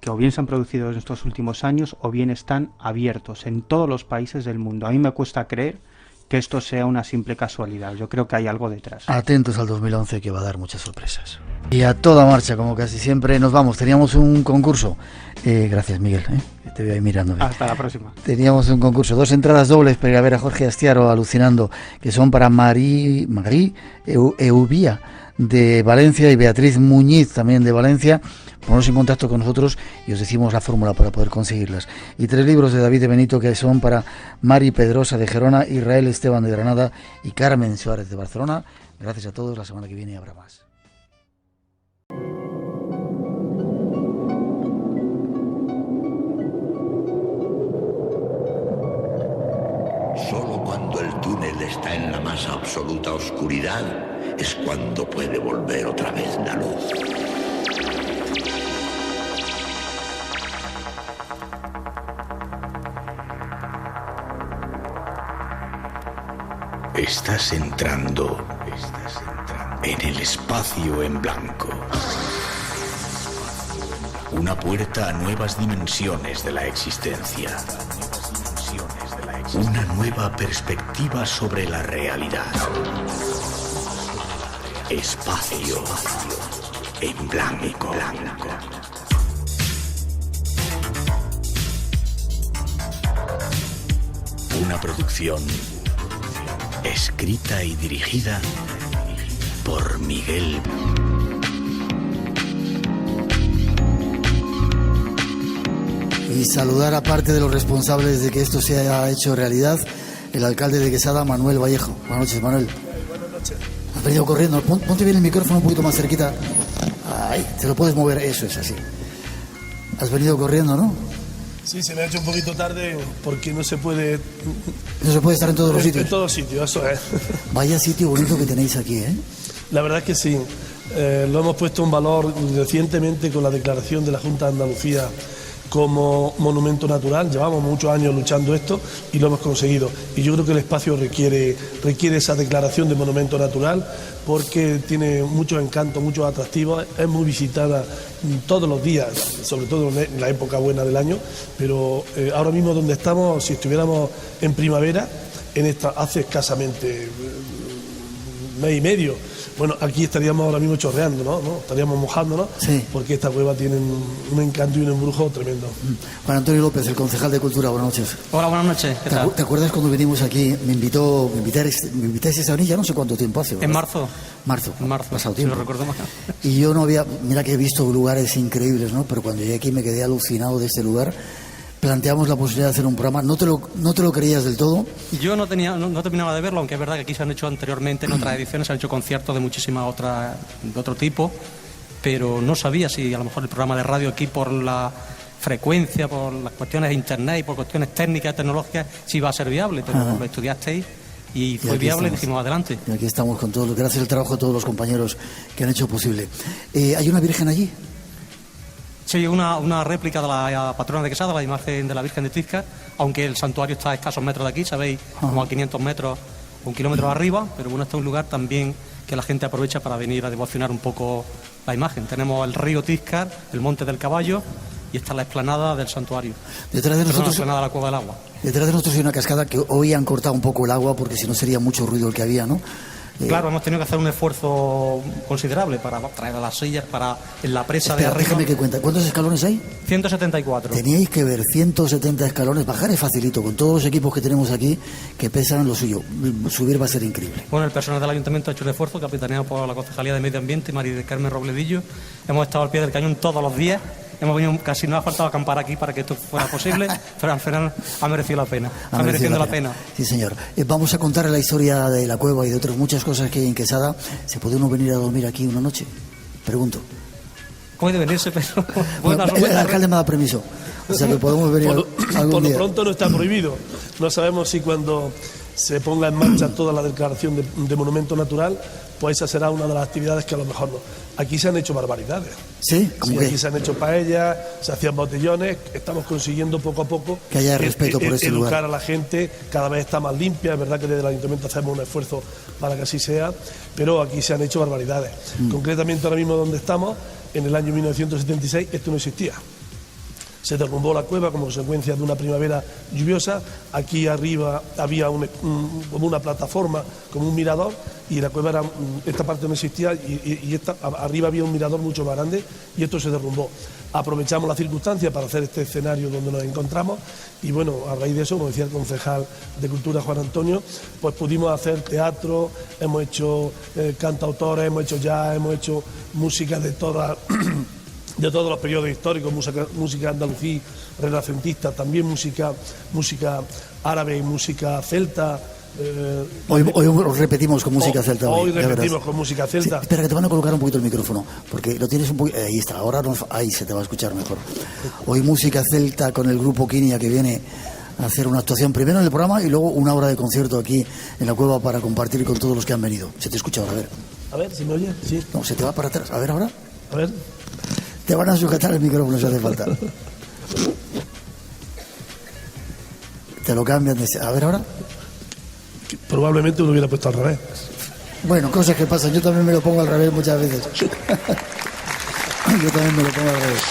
o bien se han producido en estos últimos años o bien están abiertos en todos los países del mundo. A mí me cuesta creer que esto sea una simple casualidad. Yo creo que hay algo detrás. Atentos al 2011, que va a dar muchas sorpresas. Y a toda marcha, como casi siempre, nos vamos. Teníamos un concurso. Gracias, Miguel. Te voy ahí mirándome. Hasta la próxima. Teníamos un concurso. 2 entradas dobles para ir a ver a Jorge Astiaro alucinando, que son para Marí Eubía de Valencia y Beatriz Muñiz también de Valencia. Poneros en contacto con nosotros y os decimos la fórmula para poder conseguirlas. Y 3 libros de David de Benito, que son para Mari Pedrosa de Gerona, Israel Esteban de Granada y Carmen Suárez de Barcelona. Gracias a todos, la semana que viene habrá más. Solo cuando el túnel está en la más absoluta oscuridad es cuando puede volver otra vez la luz. Estás entrando en el espacio en blanco. Una puerta a nuevas dimensiones de la existencia. Una nueva perspectiva sobre la realidad. Espacio en blanco. Una producción escrita y dirigida por Miguel. Y saludar a parte de los responsables de que esto se haya hecho realidad, el alcalde de Quesada, Manuel Vallejo. Buenas noches, Manuel. Buenas noches. Has venido corriendo. Ponte bien el micrófono un poquito más cerquita. Ahí, te lo puedes mover. Eso es así. Has venido corriendo, ¿no? Sí, se me ha hecho un poquito tarde porque no se puede... No se puede estar en todos los sitios. En todos sitios, eso es. Vaya sitio bonito que tenéis aquí, ¿eh? La verdad es que sí. Lo hemos puesto en valor recientemente con la declaración de la Junta de Andalucía como monumento natural. Llevamos muchos años luchando esto y lo hemos conseguido. Y yo creo que el espacio requiere esa declaración de monumento natural porque tiene muchos encantos, muchos atractivos. Es muy visitada todos los días, sobre todo en la época buena del año. Pero ahora mismo donde estamos, si estuviéramos en primavera, hace escasamente mes y medio, bueno, aquí estaríamos ahora mismo chorreando, ¿no? Estaríamos mojándonos, sí, porque esta cueva tiene un encanto y un embrujo tremendo. Juan Antonio López, el concejal de Cultura, buenas noches. Hola, buenas noches. ¿Qué tal? ¿Te acuerdas cuando venimos aquí? Me invitaste a Sabanilla, no sé cuánto tiempo hace, ¿verdad? En marzo. En marzo. Pasado tiempo. Si lo recuerdo más. Y yo no había, mira que he visto lugares increíbles, ¿no? Pero cuando llegué aquí me quedé alucinado de este lugar. Planteamos la posibilidad de hacer un programa, no te lo creías del todo. Yo no terminaba de verlo, aunque es verdad que aquí se han hecho anteriormente en otras ediciones, se han hecho conciertos de muchísimas otras, de otro tipo, pero no sabía si a lo mejor el programa de radio aquí por la frecuencia, por las cuestiones de internet y por cuestiones técnicas, tecnológicas, si iba a ser viable, pero lo estudiasteis y fue viable y dijimos adelante. Y aquí estamos con todos, gracias al trabajo de todos los compañeros que han hecho posible. ¿Hay una virgen allí? Sí, una réplica de la patrona de Quesada, la imagen de la Virgen de Tizcar, aunque el santuario está a escasos metros de aquí, sabéis, como a 500 metros, 1 kilómetro arriba, pero bueno, está un lugar también que la gente aprovecha para venir a devocionar un poco la imagen. Tenemos el río Tizcar, el Monte del Caballo, y está la explanada del santuario. Detrás de nosotros, la explanada de la Cueva del Agua. Detrás de nosotros hay una cascada que hoy han cortado un poco el agua porque si no sería mucho ruido el que había, ¿no? Claro, hemos tenido que hacer un esfuerzo considerable para traer a las sillas, para en la presa de arriba. Déjame que cuente. ¿Cuántos escalones hay? 174. Teníais que ver 170 escalones. Bajar es facilito, con todos los equipos que tenemos aquí, que pesan lo suyo. Subir va a ser increíble. Bueno, el personal del ayuntamiento ha hecho un esfuerzo, capitaneado por la Concejalía de Medio Ambiente y María del Carmen Robledillo. Hemos estado al pie del cañón todos los días. Hemos venido, casi nos ha faltado acampar aquí para que esto fuera posible, pero al final ha merecido la pena. Está mereciendo la pena. Sí, señor. Vamos a contar la historia de la cueva y de otras muchas cosas que hay en Quesada. ¿Se puede uno venir a dormir aquí una noche? Pregunto. Puede venirse, pero... Bueno, el alcalde me da permiso. O sea que podemos venir algún día. Por lo pronto no está prohibido. No sabemos si cuando se ponga en marcha toda la declaración de monumento natural, pues esa será una de las actividades que a lo mejor no. Aquí se han hecho barbaridades. ¿Sí? Sí, aquí se han hecho paellas, se hacían botellones. Estamos consiguiendo poco a poco que haya respeto por ese lugar. Educar a la gente, cada vez está más limpia. Es verdad que desde el ayuntamiento hacemos un esfuerzo para que así sea, pero aquí se han hecho barbaridades. Concretamente ahora mismo donde estamos, en el año 1976, esto no existía. Se derrumbó la cueva como consecuencia de una primavera lluviosa. Aquí arriba había como una plataforma, como un mirador, y la cueva esta parte no existía y arriba había un mirador mucho más grande y esto se derrumbó. Aprovechamos la circunstancia para hacer este escenario donde nos encontramos y bueno, a raíz de eso, como decía el concejal de Cultura Juan Antonio, pues pudimos hacer teatro, hemos hecho cantautores, hemos hecho jazz, hemos hecho música de todos los periodos históricos, música andalusí, renacentista, también música árabe y música celta. Hoy repetimos con música celta. Hoy repetimos con música celta. Sí, espera, que te van a colocar un poquito el micrófono, porque lo tienes un poquito... Ahí está, ahora ahí se te va a escuchar mejor. Hoy música celta con el grupo Quinia, que viene a hacer una actuación primero en el programa y luego una hora de concierto aquí en la cueva para compartir con todos los que han venido. Se te escucha ahora, a ver. A ver, ¿se me oye? Sí. No, se te va para atrás. A ver, ahora. A ver. Te van a sujetar el micrófono si hace falta. Te lo cambian. A ver ahora. Probablemente lo hubiera puesto al revés. Bueno, cosas que pasan. Yo también me lo pongo al revés muchas veces. Yo también me lo pongo al revés.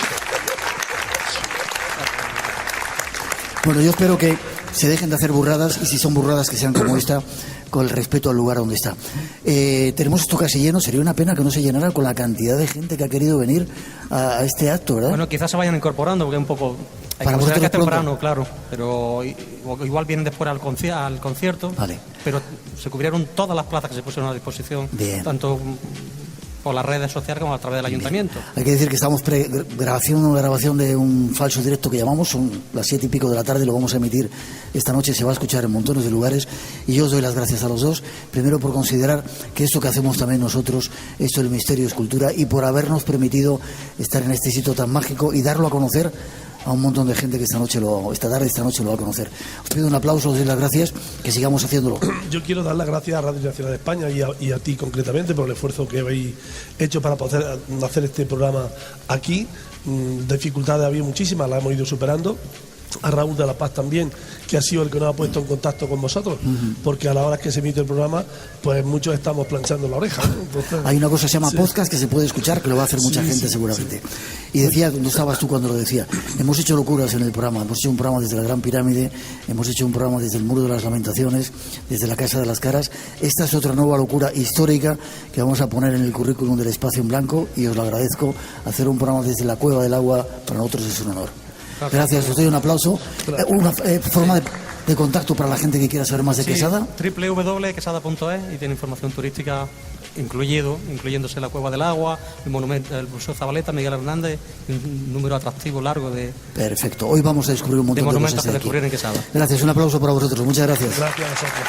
Bueno, yo espero que se dejen de hacer burradas y si son burradas que sean como esta, con el respeto al lugar donde está. Tenemos esto casi lleno, sería una pena que no se llenara con la cantidad de gente que ha querido venir a este acto, ¿verdad? Bueno, quizás se vayan incorporando, porque es un poco... Hay para que considerar que es pronto. temprano, claro, pero igual vienen después al concierto, vale. Pero se cubrieron todas las plazas que se pusieron a disposición, bien, tanto por las redes sociales como a través del ayuntamiento. Hay que decir que estamos grabación de un falso directo que llamamos, son las 7 y pico de la tarde, lo vamos a emitir esta noche, se va a escuchar en montones de lugares, y yo os doy las gracias a los dos, primero por considerar que esto que hacemos también nosotros, esto del Misterio es Cultura, y por habernos permitido estar en este sitio tan mágico y darlo a conocer a un montón de gente que esta noche lo va a conocer. Os pido un aplauso, os doy las gracias, que sigamos haciéndolo. Yo quiero dar las gracias a Radio Nacional de España y a ti concretamente por el esfuerzo que habéis hecho para poder hacer este programa aquí. Dificultades había muchísimas, las hemos ido superando. A Raúl de la Paz también, que ha sido el que nos ha puesto en contacto con vosotros, porque a la hora que se emite el programa, pues muchos estamos planchando la oreja, ¿no? Entonces, hay una cosa que se llama podcast que se puede escuchar, que lo va a hacer mucha gente seguramente. Y decía, ¿dónde estabas tú cuando lo decía? Hemos hecho locuras en el programa, hemos hecho un programa desde la Gran Pirámide, hemos hecho un programa desde el Muro de las Lamentaciones, desde la Casa de las Caras. Esta es otra nueva locura histórica que vamos a poner en el currículum del Espacio en Blanco, y os lo agradezco. Hacer un programa desde la Cueva del Agua para nosotros es un honor. Gracias, os doy un aplauso. Una forma de contacto para la gente que quiera saber más de Quesada. www.quesada.es, y tiene información turística incluyéndose la Cueva del Agua, el monumento, el Museo Zabaleta, Miguel Hernández, un número atractivo largo de... Perfecto, hoy vamos a descubrir un montón de monumentos cosas que descubrir en Quesada. Gracias, un aplauso para vosotros, muchas gracias. Gracias a vosotros.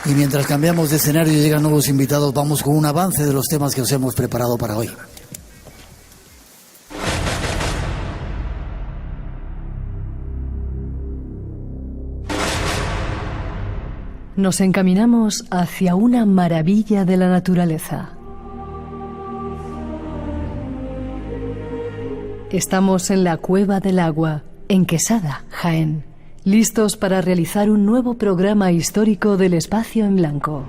Y mientras cambiamos de escenario y llegan nuevos invitados, vamos con un avance de los temas que os hemos preparado para hoy. Nos encaminamos hacia una maravilla de la naturaleza. Estamos en la Cueva del Agua, en Quesada, Jaén, listos para realizar un nuevo programa histórico del Espacio en Blanco.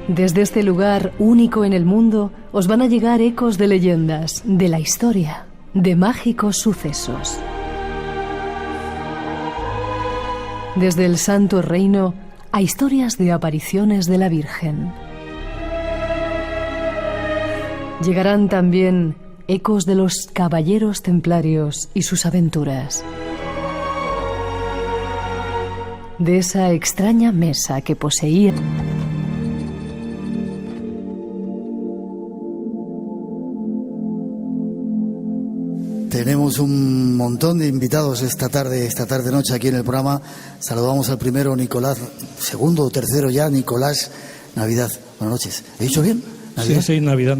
Desde este lugar único en el mundo os van a llegar ecos de leyendas, de la historia, de mágicos sucesos. Desde el Santo Reino a historias de apariciones de la Virgen. Llegarán también ecos de los caballeros templarios y sus aventuras. De esa extraña mesa que poseía. Tenemos un montón de invitados esta tarde noche aquí en el programa. Saludamos al primero, Nicolás, segundo o tercero ya, Nicolás Navidad. Buenas noches. ¿He dicho bien? ¿Navidad? Sí, Navidad.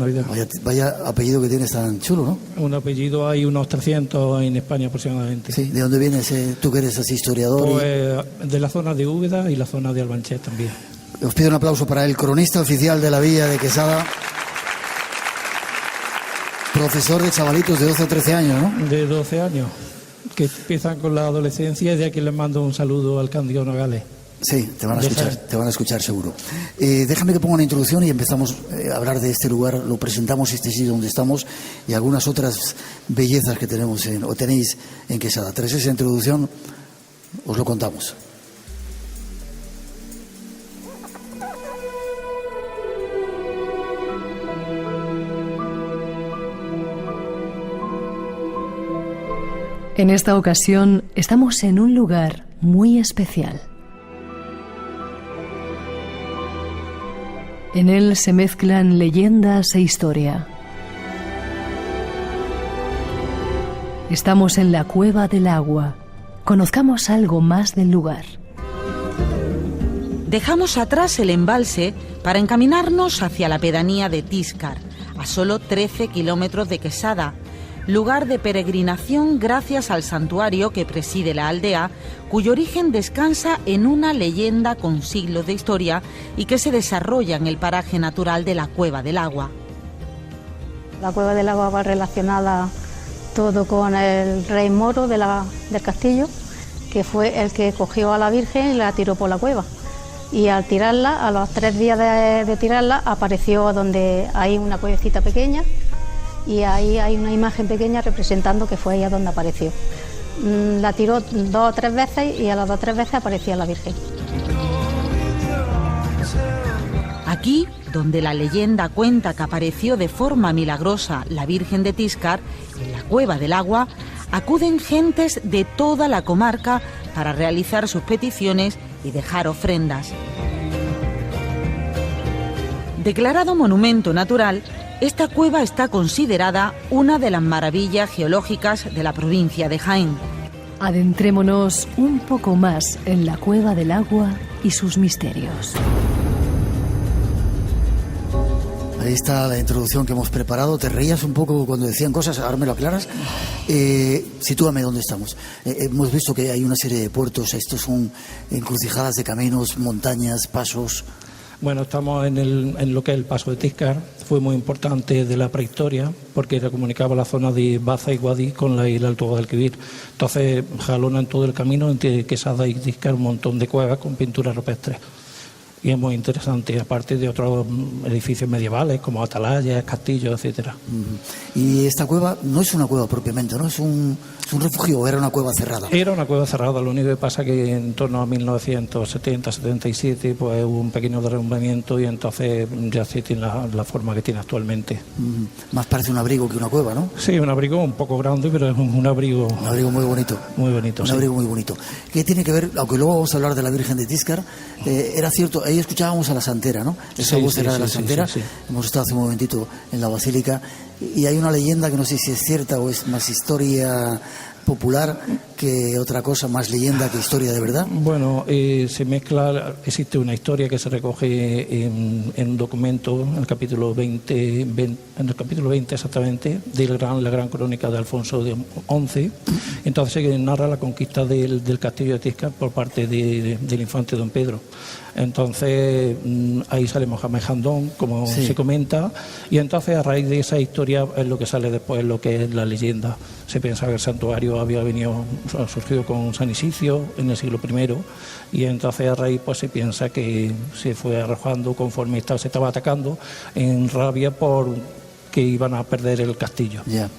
Vaya apellido que tienes tan chulo, ¿no? Un apellido, hay unos 300 en España aproximadamente. Sí, ¿de dónde vienes? Tú que eres así historiador. Pues de la zona de Úbeda y la zona de Albanchés también. Os pido un aplauso para el cronista oficial de la Villa de Quesada. Profesor de chavalitos de 12 o 13 años, ¿no? De 12 años, que empiezan con la adolescencia, y de aquí les mando un saludo al Cándido Nogales. Sí, te van a escuchar seguro. Déjame que ponga una introducción y empezamos a hablar de este lugar, lo presentamos, este sitio donde estamos y algunas otras bellezas que tenemos o tenéis en Quesada. Tras esa introducción os lo contamos. En esta ocasión estamos en un lugar muy especial. En él se mezclan leyendas e historia. Estamos en la Cueva del Agua. Conozcamos algo más del lugar. Dejamos atrás el embalse para encaminarnos hacia la pedanía de Tíscar, a solo 13 kilómetros de Quesada, lugar de peregrinación gracias al santuario que preside la aldea, cuyo origen descansa en una leyenda con siglos de historia y que se desarrolla en el paraje natural de la Cueva del Agua. La Cueva del Agua va relacionada todo con el rey moro del castillo, que fue el que cogió a la Virgen y la tiró por la cueva. Y al tirarla, a los 3 días de tirarla, apareció donde hay una cuevecita pequeña, y ahí hay una imagen pequeña representando que fue ahí a donde apareció. La tiró 2 o 3 veces y a las 2 o 3 veces aparecía la Virgen. Aquí, donde la leyenda cuenta que apareció de forma milagrosa la Virgen de Tíscar, en la Cueva del Agua, acuden gentes de toda la comarca para realizar sus peticiones y dejar ofrendas. Declarado monumento natural, esta cueva está considerada una de las maravillas geológicas de la provincia de Jaén. Adentrémonos un poco más en la Cueva del Agua y sus misterios. Ahí está la introducción que hemos preparado. Te reías un poco cuando decían cosas, ahora me lo aclaras. Sitúame dónde estamos. Hemos visto que hay una serie de puertos, estos son encrucijadas de caminos, montañas, pasos. Bueno, estamos en lo que es el paso de Tíscar. Fue muy importante de la prehistoria porque comunicaba la zona de Baza y Guadix con la isla Alto Guadalquivir. Entonces jalonan todo el camino entre Quesada y Tíscar un montón de cuevas con pinturas rupestres. Y es muy interesante, aparte de otros edificios medievales como atalayas, castillos, etcétera. Y esta cueva no es una cueva propiamente, ¿no? ¿Es un refugio o era una cueva cerrada? Era una cueva cerrada, lo único que pasa que en torno a 1970-77 pues hubo un pequeño derrumbamiento y entonces ya sí tiene la forma que tiene actualmente. Más parece un abrigo que una cueva, ¿no? Sí, un abrigo un poco grande, pero es un abrigo... Un abrigo muy bonito. Muy bonito, Un abrigo muy bonito. ¿Qué tiene que ver, aunque luego vamos a hablar de la Virgen de Tíscar, era cierto, ahí escuchábamos a la Santera, ¿no? Esa voz era de la Santera. Sí. Hemos estado hace un momentito en la Basílica y hay una leyenda que no sé si es cierta o es más historia popular que otra cosa, más leyenda que historia de verdad. Bueno, se mezcla, existe una historia que se recoge en un documento, en el capítulo 20 exactamente, de la gran crónica de Alfonso XI. Entonces se narra la conquista del castillo de Tíscar por parte del infante don Pedro. Entonces ahí sale Mohamed Jandón, como se comenta, y entonces a raíz de esa historia es lo que sale después, lo que es la leyenda. Se piensa que el santuario había surgido con San Isidro en el siglo I, y entonces a raíz pues se piensa que se fue arrojando conforme se estaba atacando en rabia por que iban a perder el castillo. Ya.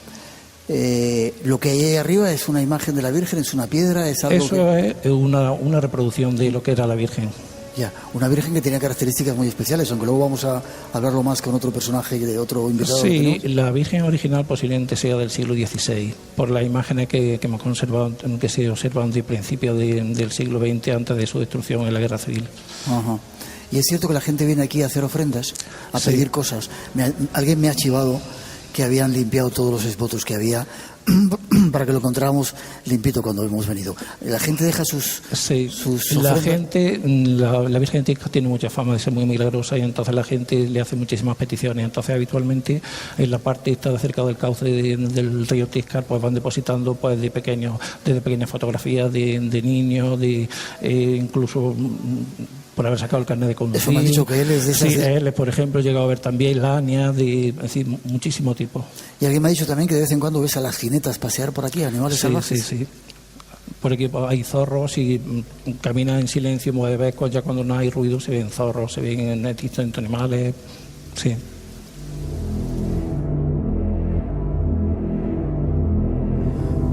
Lo que hay ahí arriba es una imagen de la Virgen, es una piedra, es algo. Eso es una reproducción de lo que era la Virgen. Ya, una Virgen que tenía características muy especiales, aunque luego vamos a hablarlo más con otro personaje, de otro invitado. Sí, la Virgen original posiblemente sea del siglo XVI, por las imágenes que hemos conservado, que se observan de principio del siglo XX, antes de su destrucción en la Guerra Civil. Ajá. Y es cierto que la gente viene aquí a hacer ofrendas, a pedir cosas. Alguien me ha chivado que habían limpiado todos los esbotos que había para que lo encontráramos limpito cuando hemos venido. La gente deja sus ofrendas. La Virgen de Tíscar tiene mucha fama de ser muy milagrosa y entonces la gente le hace muchísimas peticiones. Entonces habitualmente en la parte esta cerca del cauce del río Tíscar pues van depositando pues desde pequeñas fotografías de niños, incluso por haber sacado el carnet de conducir. Eso me ha dicho que él es de esas. Sí, él, por ejemplo, he llegado a ver también lanias, es decir, muchísimo tipo. Y alguien me ha dicho también que de vez en cuando ves a las jinetas pasear por aquí, animales salvajes. Sí. Por aquí hay zorros y caminan en silencio, mueve becos, ya cuando no hay ruido se ven zorros, se ven distintos animales, sí.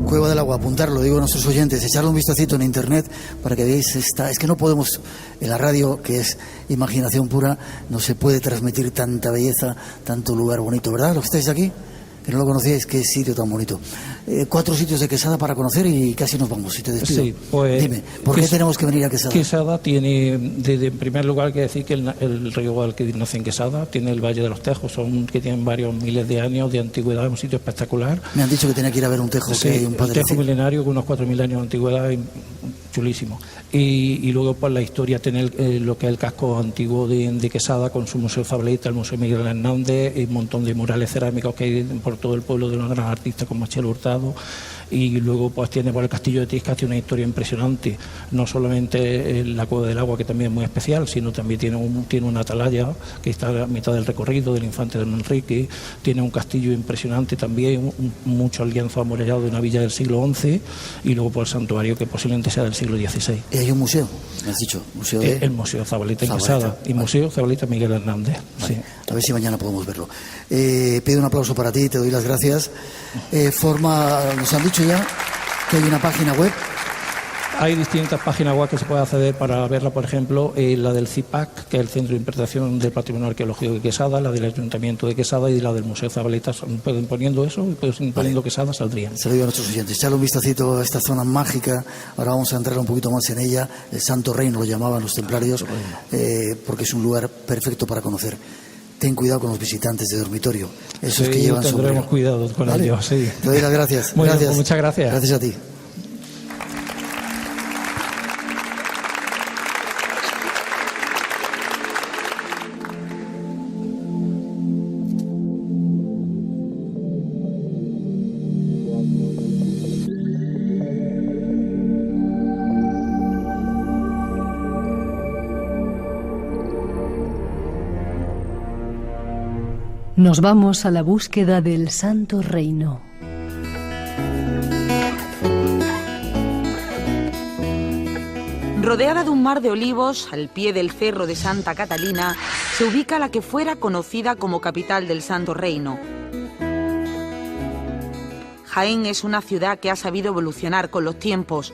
Cueva del Agua, apuntarlo, digo a nuestros oyentes, echarle un vistacito en internet para que veáis es que no podemos, en la radio, que es imaginación pura, no se puede transmitir tanta belleza, tanto lugar bonito, ¿verdad? Los que estáis aquí, que no lo conocíais, qué sitio tan bonito. 4 sitios de Quesada para conocer y casi nos vamos, si te despido. Sí, pues, dime, ¿por qué tenemos que venir a Quesada? Quesada tiene, en primer lugar, que decir que el río Guadalquivir nace en Quesada, tiene el Valle de los Tejos, que tienen varios miles de años de antigüedad, es un sitio espectacular. Me han dicho que tenía que ir a ver un tejo, que hay un padre. Un tejo milenario con unos 4.000 años de antigüedad, chulísimo. Y luego pues la historia, tener lo que es el casco antiguo de Quesada con su Museo Zabaleta, el Museo Miguel Hernández, y un montón de murales cerámicos que hay por todo el pueblo de una gran artista como Machel Hurtado, Y luego pues tiene por el castillo de Tiscar, tiene una historia impresionante, no solamente la Cueva del Agua, que también es muy especial, sino también tiene una atalaya que está a mitad del recorrido del infante Don Enrique, tiene un castillo impresionante también, mucho lienzo amurallado de una villa del siglo XI, y luego por el santuario que posiblemente sea del siglo XVI. ¿Y hay un museo? ¿Me has dicho? ¿Museo de...? El Museo Zabaleta en Quesada y Museo Zabaleta Miguel Hernández. Vale. Sí. A ver si mañana podemos verlo. Pido un aplauso para ti, te doy las gracias. Nos han dicho ya que hay una página web. Hay distintas páginas web que se puede acceder para verla, por ejemplo, la del CIPAC, que es el Centro de Interpretación del Patrimonio Arqueológico de Quesada, la del Ayuntamiento de Quesada y la del Museo Zabaleta. Pueden poniendo eso y pueden poniendo Quesada, saldrían. Se lo digo a nuestros oyentes. Echarle un vistacito a esta zona mágica. Ahora vamos a entrar un poquito más en ella. El Santo Reino lo llamaban los templarios, porque es un lugar perfecto para conocer. Ten cuidado con los visitantes de dormitorio, esos que llevan sombrero. Tendremos cuidado con ellos, sí. Te doy las gracias. Muy gracias. Bien, pues muchas gracias. Gracias a ti. Nos vamos a la búsqueda del Santo Reino. Rodeada de un mar de olivos, al pie del Cerro de Santa Catalina, se ubica la que fuera conocida como capital del Santo Reino. Jaén es una ciudad que ha sabido evolucionar con los tiempos.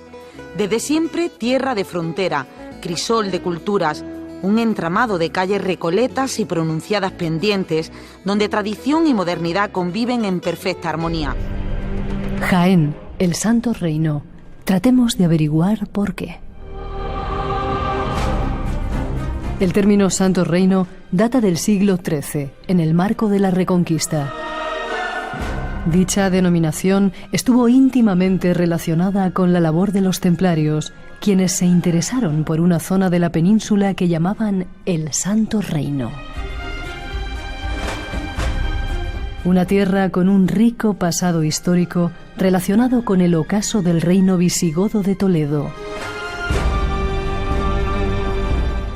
Desde siempre tierra de frontera, crisol de culturas, un entramado de calles recoletas y pronunciadas pendientes, donde tradición y modernidad conviven en perfecta armonía. Jaén, el Santo Reino. Tratemos de averiguar por qué. El término Santo Reino data del siglo XIII, en el marco de la Reconquista. Dicha denominación estuvo íntimamente relacionada con la labor de los templarios, quienes se interesaron por una zona de la península que llamaban el Santo Reino. Una tierra con un rico pasado histórico relacionado con el ocaso del reino visigodo de Toledo.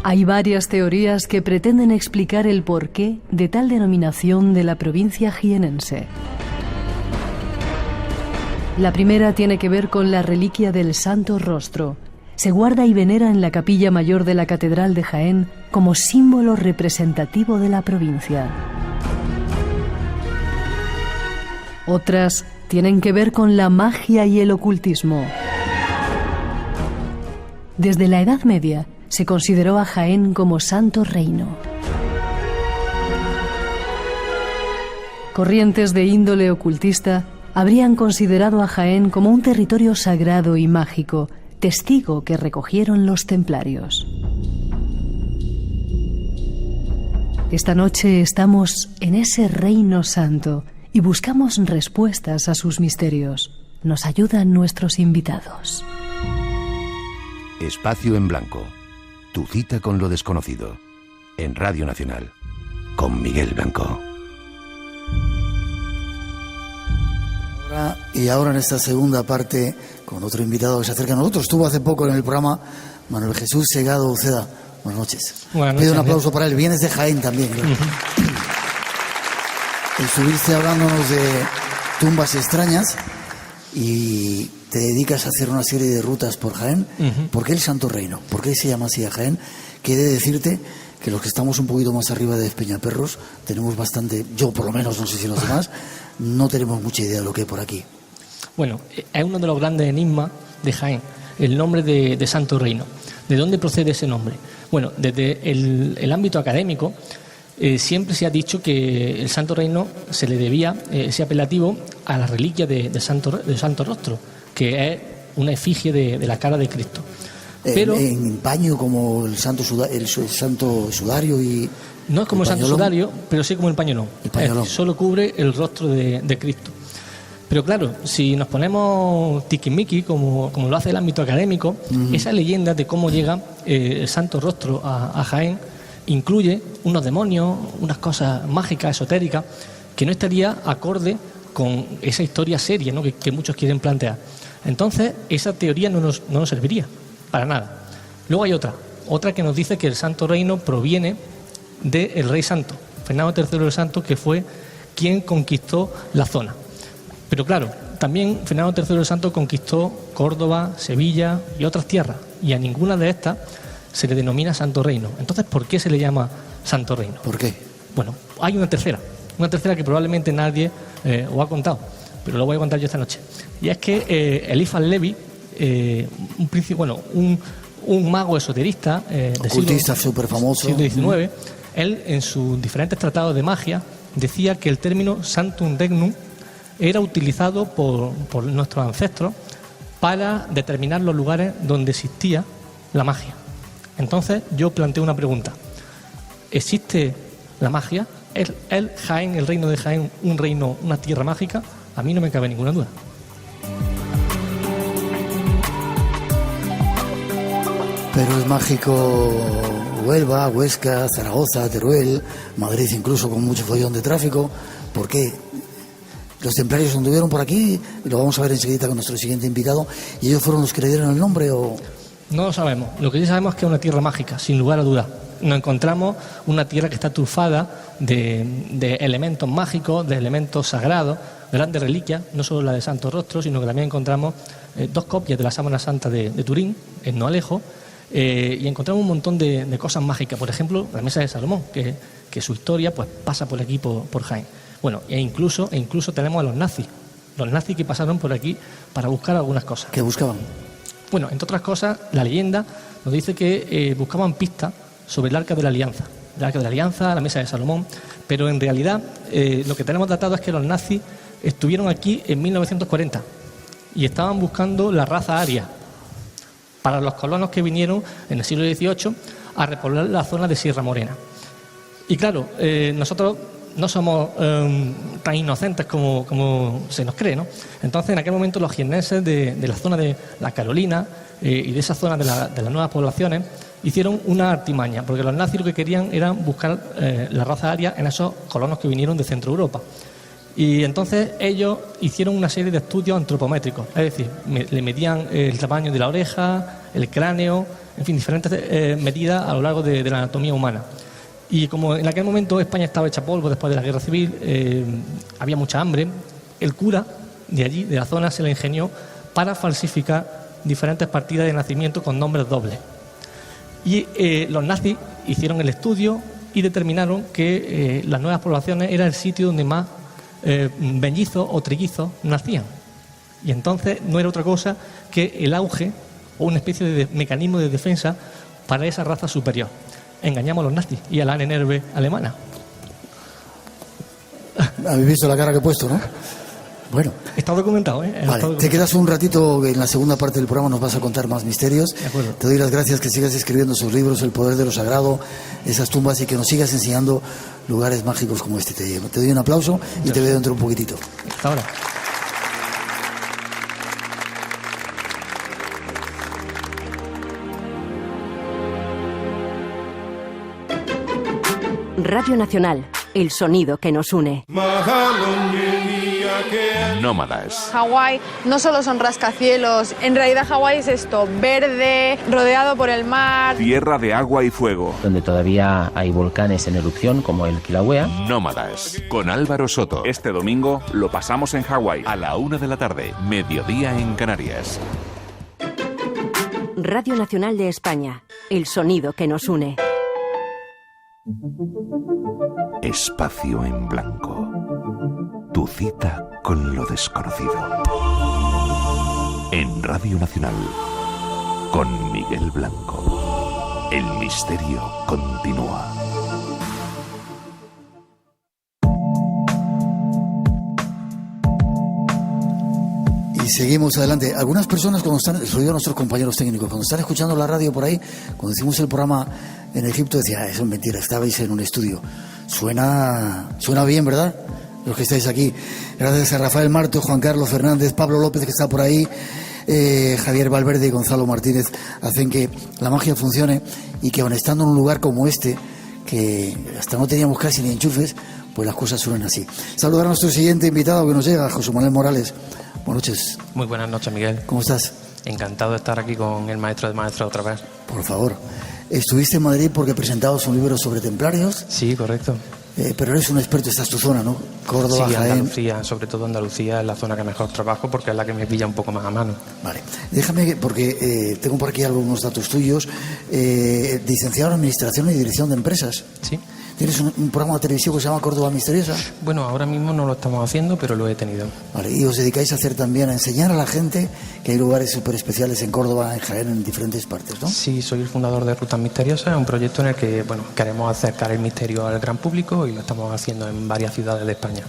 Hay varias teorías que pretenden explicar el porqué de tal denominación de la provincia jienense. La primera tiene que ver con la reliquia del Santo Rostro. Se guarda y venera en la capilla mayor de la Catedral de Jaén como símbolo representativo de la provincia. Otras tienen que ver con la magia y el ocultismo. Desde la Edad Media se consideró a Jaén como Santo Reino. Corrientes de índole ocultista habrían considerado a Jaén como un territorio sagrado y mágico, testigo que recogieron los templarios. Esta noche estamos en ese Reino Santo y buscamos respuestas a sus misterios. Nos ayudan nuestros invitados. Espacio en Blanco. Tu cita con lo desconocido. En Radio Nacional. Con Miguel Blanco. Y ahora en esta segunda parte, con otro invitado que se acerca a nosotros, estuvo hace poco en el programa, Manuel Jesús Segado Uceda. Buenas noches. Buenas noches. Pido un aplauso para él. Vienes de Jaén también. Estuviste hablándonos de tumbas extrañas y te dedicas a hacer una serie de rutas por Jaén. ¿Por qué el Santo Reino? ¿Por qué se llama así a Jaén? Quiere decirte que los que estamos un poquito más arriba de Peñaperros tenemos bastante, yo por lo menos, no sé si los demás, no tenemos mucha idea de lo que hay por aquí. Bueno, es uno de los grandes enigmas de Jaén, el nombre de Santo Reino. ¿De dónde procede ese nombre? Bueno, desde el ámbito académico siempre se ha dicho que el Santo Reino se le debía ese apelativo a la reliquia de Santo Rostro, que es una efigie de la cara de Cristo. Pero en paño como el santo sudario y... No es como el santo sudario, pero sí como el pañolón. Solo cubre el rostro de Cristo. Pero claro, si nos ponemos tiquismiqui, como lo hace el ámbito académico, esa leyenda de cómo llega el Santo Rostro a Jaén incluye unos demonios, unas cosas mágicas, esotéricas, que no estaría acorde con esa historia seria, ¿no?, que muchos quieren plantear. Entonces, esa teoría no nos serviría para nada. Luego hay otra que nos dice que el Santo Reino proviene del Rey Santo, Fernando III el Santo, que fue quien conquistó la zona. Pero claro, también Fernando III el Santo conquistó Córdoba, Sevilla y otras tierras, y a ninguna de estas se le denomina Santo Reino. Entonces, ¿por qué se le llama Santo Reino? ¿Por qué? Bueno, hay una tercera que probablemente nadie os ha contado, pero lo voy a contar yo esta noche. Y es que Eliphas Levi, un mago esoterista ocultista súper famoso, siglo XIX, él en sus diferentes tratados de magia decía que el término Sanctum Regnum era utilizado por nuestros ancestros para determinar los lugares donde existía la magia. Entonces yo planteo una pregunta: ¿existe la magia? ¿Es Jaén, el reino de Jaén, un reino, una tierra mágica? A mí no me cabe ninguna duda. Pero es mágico Huelva, Huesca, Zaragoza, Teruel, Madrid incluso, con mucho follón de tráfico. ¿Por qué? Los templarios anduvieron por aquí, lo vamos a ver enseguida con nuestro siguiente invitado, y ellos fueron los que le dieron el nombre, ¿o...? No lo sabemos. Lo que sí sabemos es que es una tierra mágica, sin lugar a dudas. Nos encontramos una tierra que está trufada de elementos mágicos, de elementos sagrados, grandes reliquias, no solo la de Santo Rostro, sino que también encontramos 2 copias de la Sábana Santa de Turín, en Noalejo, y encontramos un montón de cosas mágicas. Por ejemplo, la Mesa de Salomón, que su historia pues pasa por aquí, por Jaén. Bueno, e incluso tenemos a los nazis que pasaron por aquí para buscar algunas cosas. ¿Qué buscaban? Bueno, entre otras cosas, la leyenda nos dice que buscaban pistas sobre el Arca de la Alianza. El Arca de la Alianza, la Mesa de Salomón, pero en realidad lo que tenemos datado es que los nazis estuvieron aquí en 1940 y estaban buscando la raza aria para los colonos que vinieron en el siglo XVIII a repoblar la zona de Sierra Morena. Y claro, nosotros no somos tan inocentes como se nos cree, ¿no? Entonces, en aquel momento, los jiennenses de la zona de la Carolina y de esa zona de las nuevas poblaciones hicieron una artimaña, porque los nazis lo que querían era buscar la raza aria en esos colonos que vinieron de Centro Europa. Y entonces ellos hicieron una serie de estudios antropométricos, es decir, le medían el tamaño de la oreja, el cráneo, en fin, diferentes medidas a lo largo de la anatomía humana. Y como en aquel momento España estaba hecha polvo después de la Guerra Civil, había mucha hambre, el cura de allí, de la zona, se le ingenió para falsificar diferentes partidas de nacimiento con nombres dobles. Y los nazis hicieron el estudio y determinaron que las nuevas poblaciones era el sitio donde más mellizos o trillizos nacían. Y entonces no era otra cosa que el auge o una especie de mecanismo de defensa para esa raza superior. Engañamos a los nazis y a la Ahnenerbe alemana. Habéis visto la cara que he puesto, ¿no? Bueno. Está documentado, ¿eh? Vale, te quedas un ratito, en la segunda parte del programa nos vas a contar más misterios. De acuerdo. Te doy las gracias, que sigas escribiendo sus libros, El poder de lo sagrado, esas tumbas, y que nos sigas enseñando lugares mágicos como este. Te doy un aplauso y te veo dentro un poquitito. Hasta ahora. Radio Nacional, el sonido que nos une. Nómadas. Hawái no solo son rascacielos, en realidad Hawái es esto, verde, rodeado por el mar. Tierra de agua y fuego. Donde todavía hay volcanes en erupción, como el Kilauea. Nómadas, con Álvaro Soto. Este domingo lo pasamos en Hawái. A la 1 de la tarde, mediodía en Canarias. Radio Nacional de España, el sonido que nos une. Espacio en blanco. Tu cita con lo desconocido. En Radio Nacional, con Miguel Blanco. El misterio continúa. Y seguimos adelante. Algunas personas, cuando están, les digo a nuestros compañeros técnicos, cuando están escuchando la radio por ahí, cuando hicimos el programa en Egipto, decía, eso es mentira, estabais en un estudio. Suena bien, ¿verdad? Los que estáis aquí. Gracias a Rafael Marto, Juan Carlos Fernández, Pablo López, que está por ahí, Javier Valverde y Gonzalo Martínez, hacen que la magia funcione, y que aun estando en un lugar como este, que hasta no teníamos casi ni enchufes, pues las cosas suenan así. Saludar a nuestro siguiente invitado que nos llega, José Manuel Morales. Buenas noches. Muy buenas noches, Miguel. ¿Cómo estás? Encantado de estar aquí con el maestro de maestros otra vez. Por favor. Estuviste en Madrid porque presentabas un libro sobre templarios. Sí, correcto. Pero eres un experto, esta es tu zona, ¿no? Córdoba, sí, Jaén. Andalucía, sobre todo Andalucía es la zona que mejor trabajo porque es la que me pilla un poco más a mano. Vale, déjame, porque tengo por aquí algunos datos tuyos. Licenciado en Administración y Dirección de Empresas. Sí. ¿Tienes un programa de televisión que se llama Córdoba Misteriosa? Bueno, ahora mismo no lo estamos haciendo, pero lo he tenido. Vale, y os dedicáis a hacer también, a enseñar a la gente que hay lugares súper especiales en Córdoba, en Jaén, en diferentes partes, ¿no? Sí, soy el fundador de Rutas Misteriosas, un proyecto en el que, bueno, queremos acercar el misterio al gran público y lo estamos haciendo en varias ciudades de España.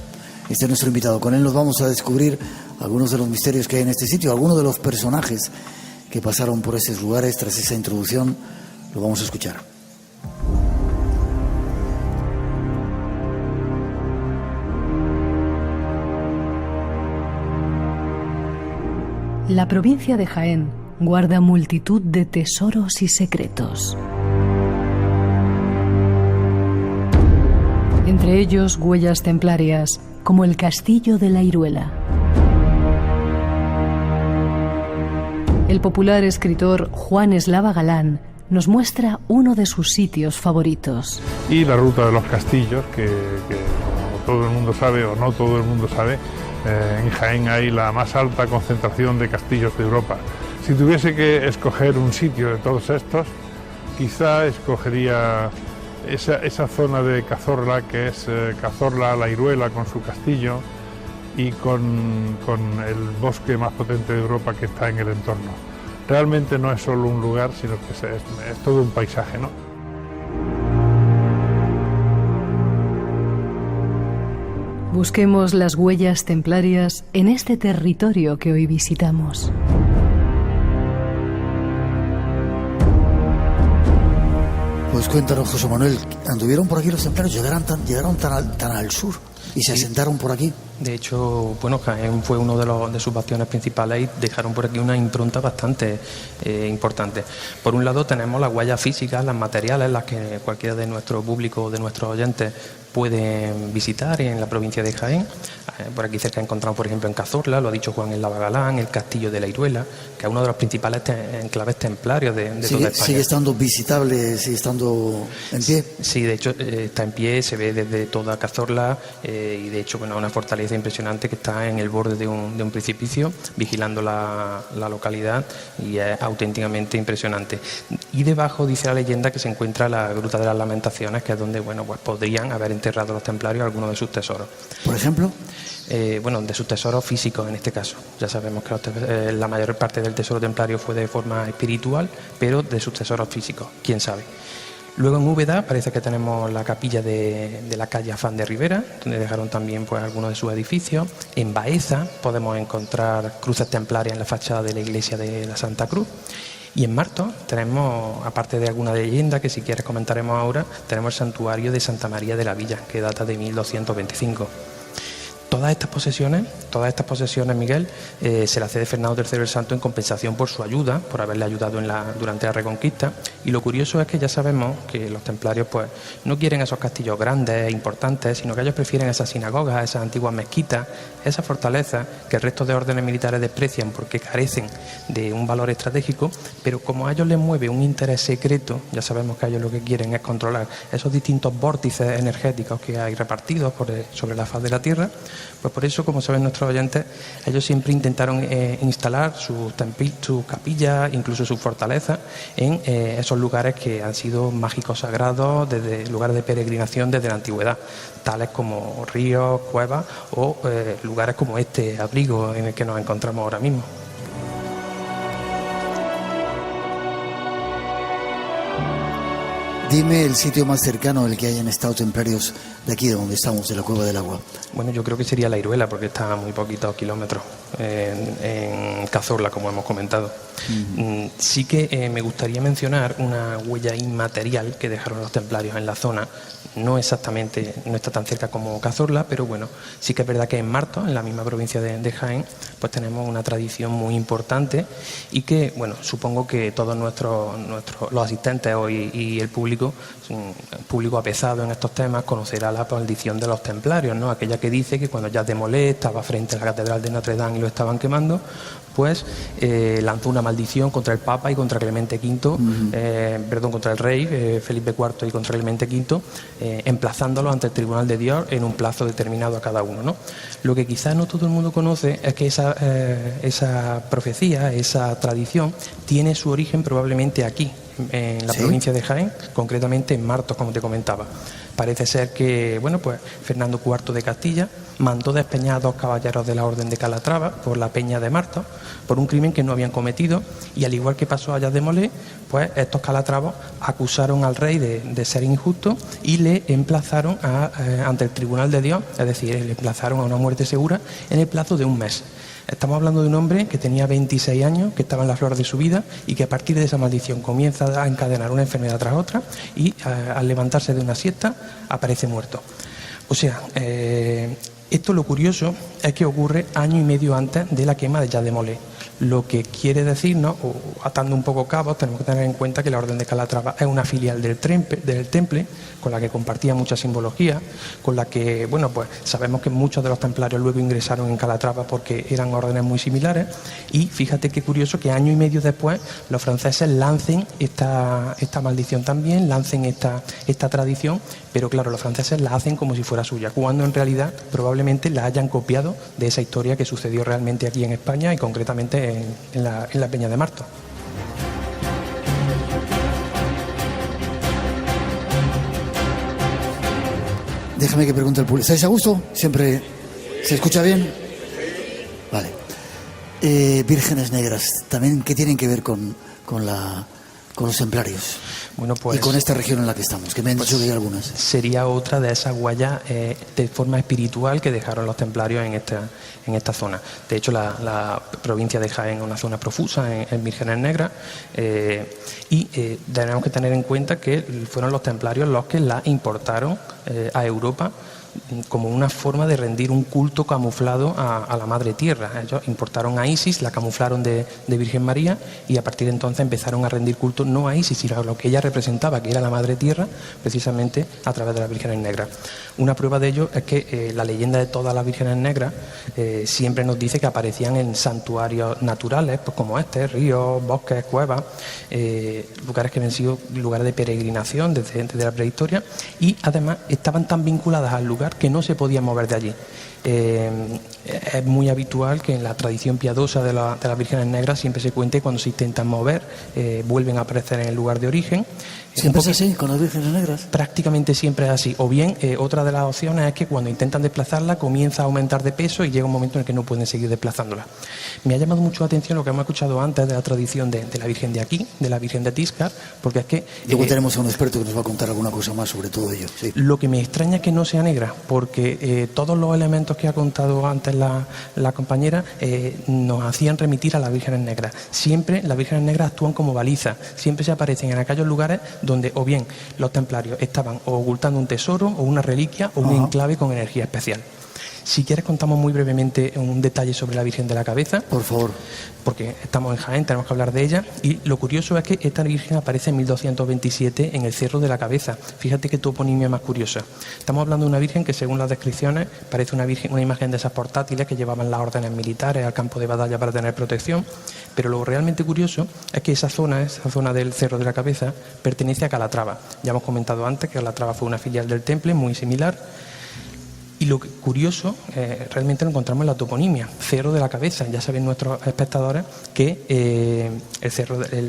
Este es nuestro invitado. Con él nos vamos a descubrir algunos de los misterios que hay en este sitio, algunos de los personajes que pasaron por esos lugares. Tras esa introducción lo vamos a escuchar. La provincia de Jaén guarda multitud de tesoros y secretos. Entre ellos huellas templarias, como el Castillo de la Iruela. El popular escritor Juan Eslava Galán nos muestra uno de sus sitios favoritos. Y la ruta de los castillos, que como todo el mundo sabe o no todo el mundo sabe, en Jaén hay la más alta concentración de castillos de Europa. Si tuviese que escoger un sitio de todos estos, quizá escogería esa zona de Cazorla, que es Cazorla, la Iruela con su castillo y con el bosque más potente de Europa que está en el entorno. Realmente no es solo un lugar, sino que es todo un paisaje, ¿no? Busquemos las huellas templarias en este territorio que hoy visitamos. Pues cuéntanos, José Manuel, ¿anduvieron por aquí los templarios? ¿Llegaron tan al sur y se asentaron por aquí? De hecho, bueno, Jaén fue uno de sus bastiones principales y dejaron por aquí una impronta bastante importante. Por un lado tenemos las huellas físicas, las materiales, las que cualquiera de nuestro público, de nuestros oyentes, pueden visitar en la provincia de Jaén. Por aquí cerca encontramos, por ejemplo, en Cazorla, lo ha dicho Juan Eslava Galán, el Castillo de la Iruela, que es uno de los principales enclaves templarios de toda España. ¿Sigue estando visitable, sigue estando en pie? Sí, de hecho está en pie, se ve desde toda Cazorla y de hecho, bueno, una fortaleza impresionante que está en el borde de un precipicio, vigilando la localidad, y es auténticamente impresionante. Y debajo dice la leyenda que se encuentra la Gruta de las Lamentaciones, que es donde, bueno, pues podrían haber enterrado los templarios algunos de sus tesoros. ¿Por ejemplo? Bueno, de sus tesoros físicos en este caso. Ya sabemos que la mayor parte del tesoro templario fue de forma espiritual, pero de sus tesoros físicos, quién sabe. Luego en Úbeda parece que tenemos la capilla de la calle Afán de Rivera, donde dejaron también pues algunos de sus edificios. En Baeza podemos encontrar cruces templarias en la fachada de la iglesia de la Santa Cruz. Y en Martos tenemos, aparte de alguna leyenda que si quieres comentaremos ahora, tenemos el santuario de Santa María de la Villa, que data de 1225. Todas estas posesiones, Miguel, se las cede Fernando III el Santo en compensación por su ayuda, por haberle ayudado durante la Reconquista. Y lo curioso es que ya sabemos que los templarios pues no quieren esos castillos grandes e importantes, sino que ellos prefieren esas sinagogas, esas antiguas mezquitas, esas fortalezas que el resto de órdenes militares desprecian porque carecen de un valor estratégico, pero como a ellos les mueve un interés secreto, ya sabemos que ellos lo que quieren es controlar esos distintos vórtices energéticos que hay repartidos sobre la faz de la Tierra. Pues por eso, como saben nuestros oyentes, ellos siempre intentaron instalar sus capillas, incluso sus fortalezas, en esos lugares que han sido mágicos sagrados, desde lugares de peregrinación desde la antigüedad, tales como ríos, cuevas o lugares como este abrigo en el que nos encontramos ahora mismo. Dime el sitio más cercano al que hayan estado templarios de aquí, de donde estamos, de la Cueva del Agua. Bueno, yo creo que sería la Iruela, porque está a muy poquitos kilómetros, en Cazorla, como hemos comentado. Sí que me gustaría mencionar una huella inmaterial que dejaron los templarios en la zona. No está tan cerca como Cazorla, pero bueno, sí que es verdad que en Martos, en la misma provincia de Jaén, pues tenemos una tradición muy importante y que, bueno, supongo que todos los asistentes hoy y el público público apesado en estos temas, conocerá la maldición de los templarios, ¿no? Aquella que dice que cuando Jacques de Molay estaba frente a la catedral de Notre Dame y lo estaban quemando, pues lanzó una maldición contra el Papa y contra Clemente V, contra el rey Felipe IV y contra Clemente V, emplazándolo ante el Tribunal de Dios en un plazo determinado a cada uno, ¿no? Lo que quizás no todo el mundo conoce es que esa profecía, esa tradición, tiene su origen probablemente aquí, en la provincia de Jaén, concretamente en Martos, como te comentaba. Parece ser que, Fernando IV de Castilla mandó despeñar a 2 caballeros de la Orden de Calatrava por la Peña de Martos, por un crimen que no habían cometido, y al igual que pasó allá de Molay, pues estos calatravos acusaron al rey de ser injusto y le emplazaron ante el Tribunal de Dios, es decir, le emplazaron a una muerte segura en el plazo de un mes. Estamos hablando de un hombre que tenía 26 años, que estaba en la flor de su vida y que a partir de esa maldición comienza a encadenar una enfermedad tras otra y al levantarse de una siesta aparece muerto. O sea, esto lo curioso es que ocurre año y medio antes de la quema de Jacques de Molay. Lo que quiere decirnos, o atando un poco cabos, tenemos que tener en cuenta que la Orden de Calatrava es una filial del Temple, con la que compartía mucha simbología, con la que, sabemos que muchos de los templarios luego ingresaron en Calatrava porque eran órdenes muy similares, y fíjate qué curioso que año y medio después los franceses lancen esta maldición también, lancen esta tradición, pero claro, los franceses la hacen como si fuera suya, cuando en realidad probablemente la hayan copiado de esa historia que sucedió realmente aquí en España y concretamente en la Peña de Martos. Déjame que pregunte al público. ¿Estáis a gusto? ¿Siempre se escucha bien? Vale. Vírgenes negras, ¿también qué tienen que ver con los templarios? Y con esta región en la que estamos, que me han dicho que hay algunas. Sería otra de esas huellas de forma espiritual que dejaron los templarios en esta zona. De hecho, la provincia de Jaén es una zona profusa en vírgenes negras, y tenemos que tener en cuenta que fueron los templarios los que la importaron a Europa como una forma de rendir un culto camuflado a la Madre Tierra. Ellos importaron a Isis, la camuflaron de Virgen María, y a partir de entonces empezaron a rendir culto no a Isis, sino a lo que ella representaba, que era la Madre Tierra, precisamente a través de las vírgenes negras. Una prueba de ello es que la leyenda de todas las vírgenes negras siempre nos dice que aparecían en santuarios naturales, pues como ríos, bosques, cuevas, lugares que habían sido lugares de peregrinación desde la prehistoria, y además estaban tan vinculadas al lugar que no se podían mover de allí. Es muy habitual que en la tradición piadosa de las vírgenes negras siempre se cuente cuando se intentan mover, vuelven a aparecer en el lugar de origen. ¿Siempre es así con las vírgenes negras? Prácticamente siempre es así. O bien, otra de las opciones es que cuando intentan desplazarla comienza a aumentar de peso y llega un momento en el que no pueden seguir desplazándola. Me ha llamado mucho la atención lo que hemos escuchado antes de la tradición de la Virgen de aquí, de la Virgen de Tiscar, porque es que... Luego tenemos a un experto que nos va a contar alguna cosa más sobre todo ello. Sí. Lo que me extraña es que no sea negra, porque todos los elementos que ha contado antes la compañera nos hacían remitir a las vírgenes negras. Siempre las vírgenes negras actúan como balizas, siempre se aparecen en aquellos lugares donde o bien los templarios estaban ocultando un tesoro o una reliquia o un enclave con energía especial. Si quieres contamos muy brevemente un detalle sobre la Virgen de la Cabeza. Por favor. Porque estamos en Jaén, tenemos que hablar de ella. Y lo curioso es que esta Virgen aparece en 1227 en el Cerro de la Cabeza. Fíjate qué toponimia más curiosa. Estamos hablando de una Virgen que según las descripciones parece una imagen de esas portátiles que llevaban las órdenes militares al campo de batalla para tener protección. Pero lo realmente curioso es que esa zona del Cerro de la Cabeza pertenece a Calatrava. Ya hemos comentado antes que Calatrava fue una filial del Temple muy similar. Y lo curioso, realmente lo encontramos en la toponimia, Cerro de la Cabeza. Ya saben nuestros espectadores que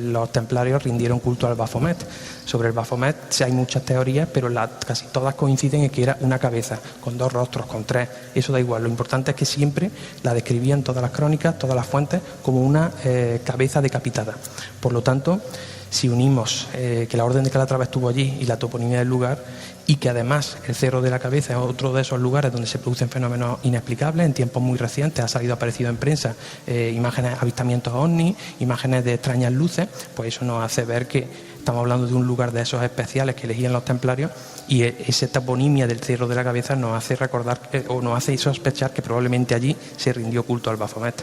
los templarios rindieron culto al Baphomet. Sobre el Baphomet hay muchas teorías, pero casi todas coinciden en que era una cabeza, con 2 rostros, con 3. Eso da igual, lo importante es que siempre la describían todas las crónicas, todas las fuentes, como una cabeza decapitada. Por lo tanto, si unimos que la Orden de Calatrava estuvo allí y la toponimia del lugar, y que además el Cerro de la Cabeza es otro de esos lugares donde se producen fenómenos inexplicables, en tiempos muy recientes aparecido en prensa imágenes, avistamientos ovnis, imágenes de extrañas luces, pues eso nos hace ver que estamos hablando de un lugar de esos especiales que elegían los templarios, y esa toponimia del Cerro de la Cabeza nos hace recordar o nos hace sospechar que probablemente allí se rindió culto al Baphomet.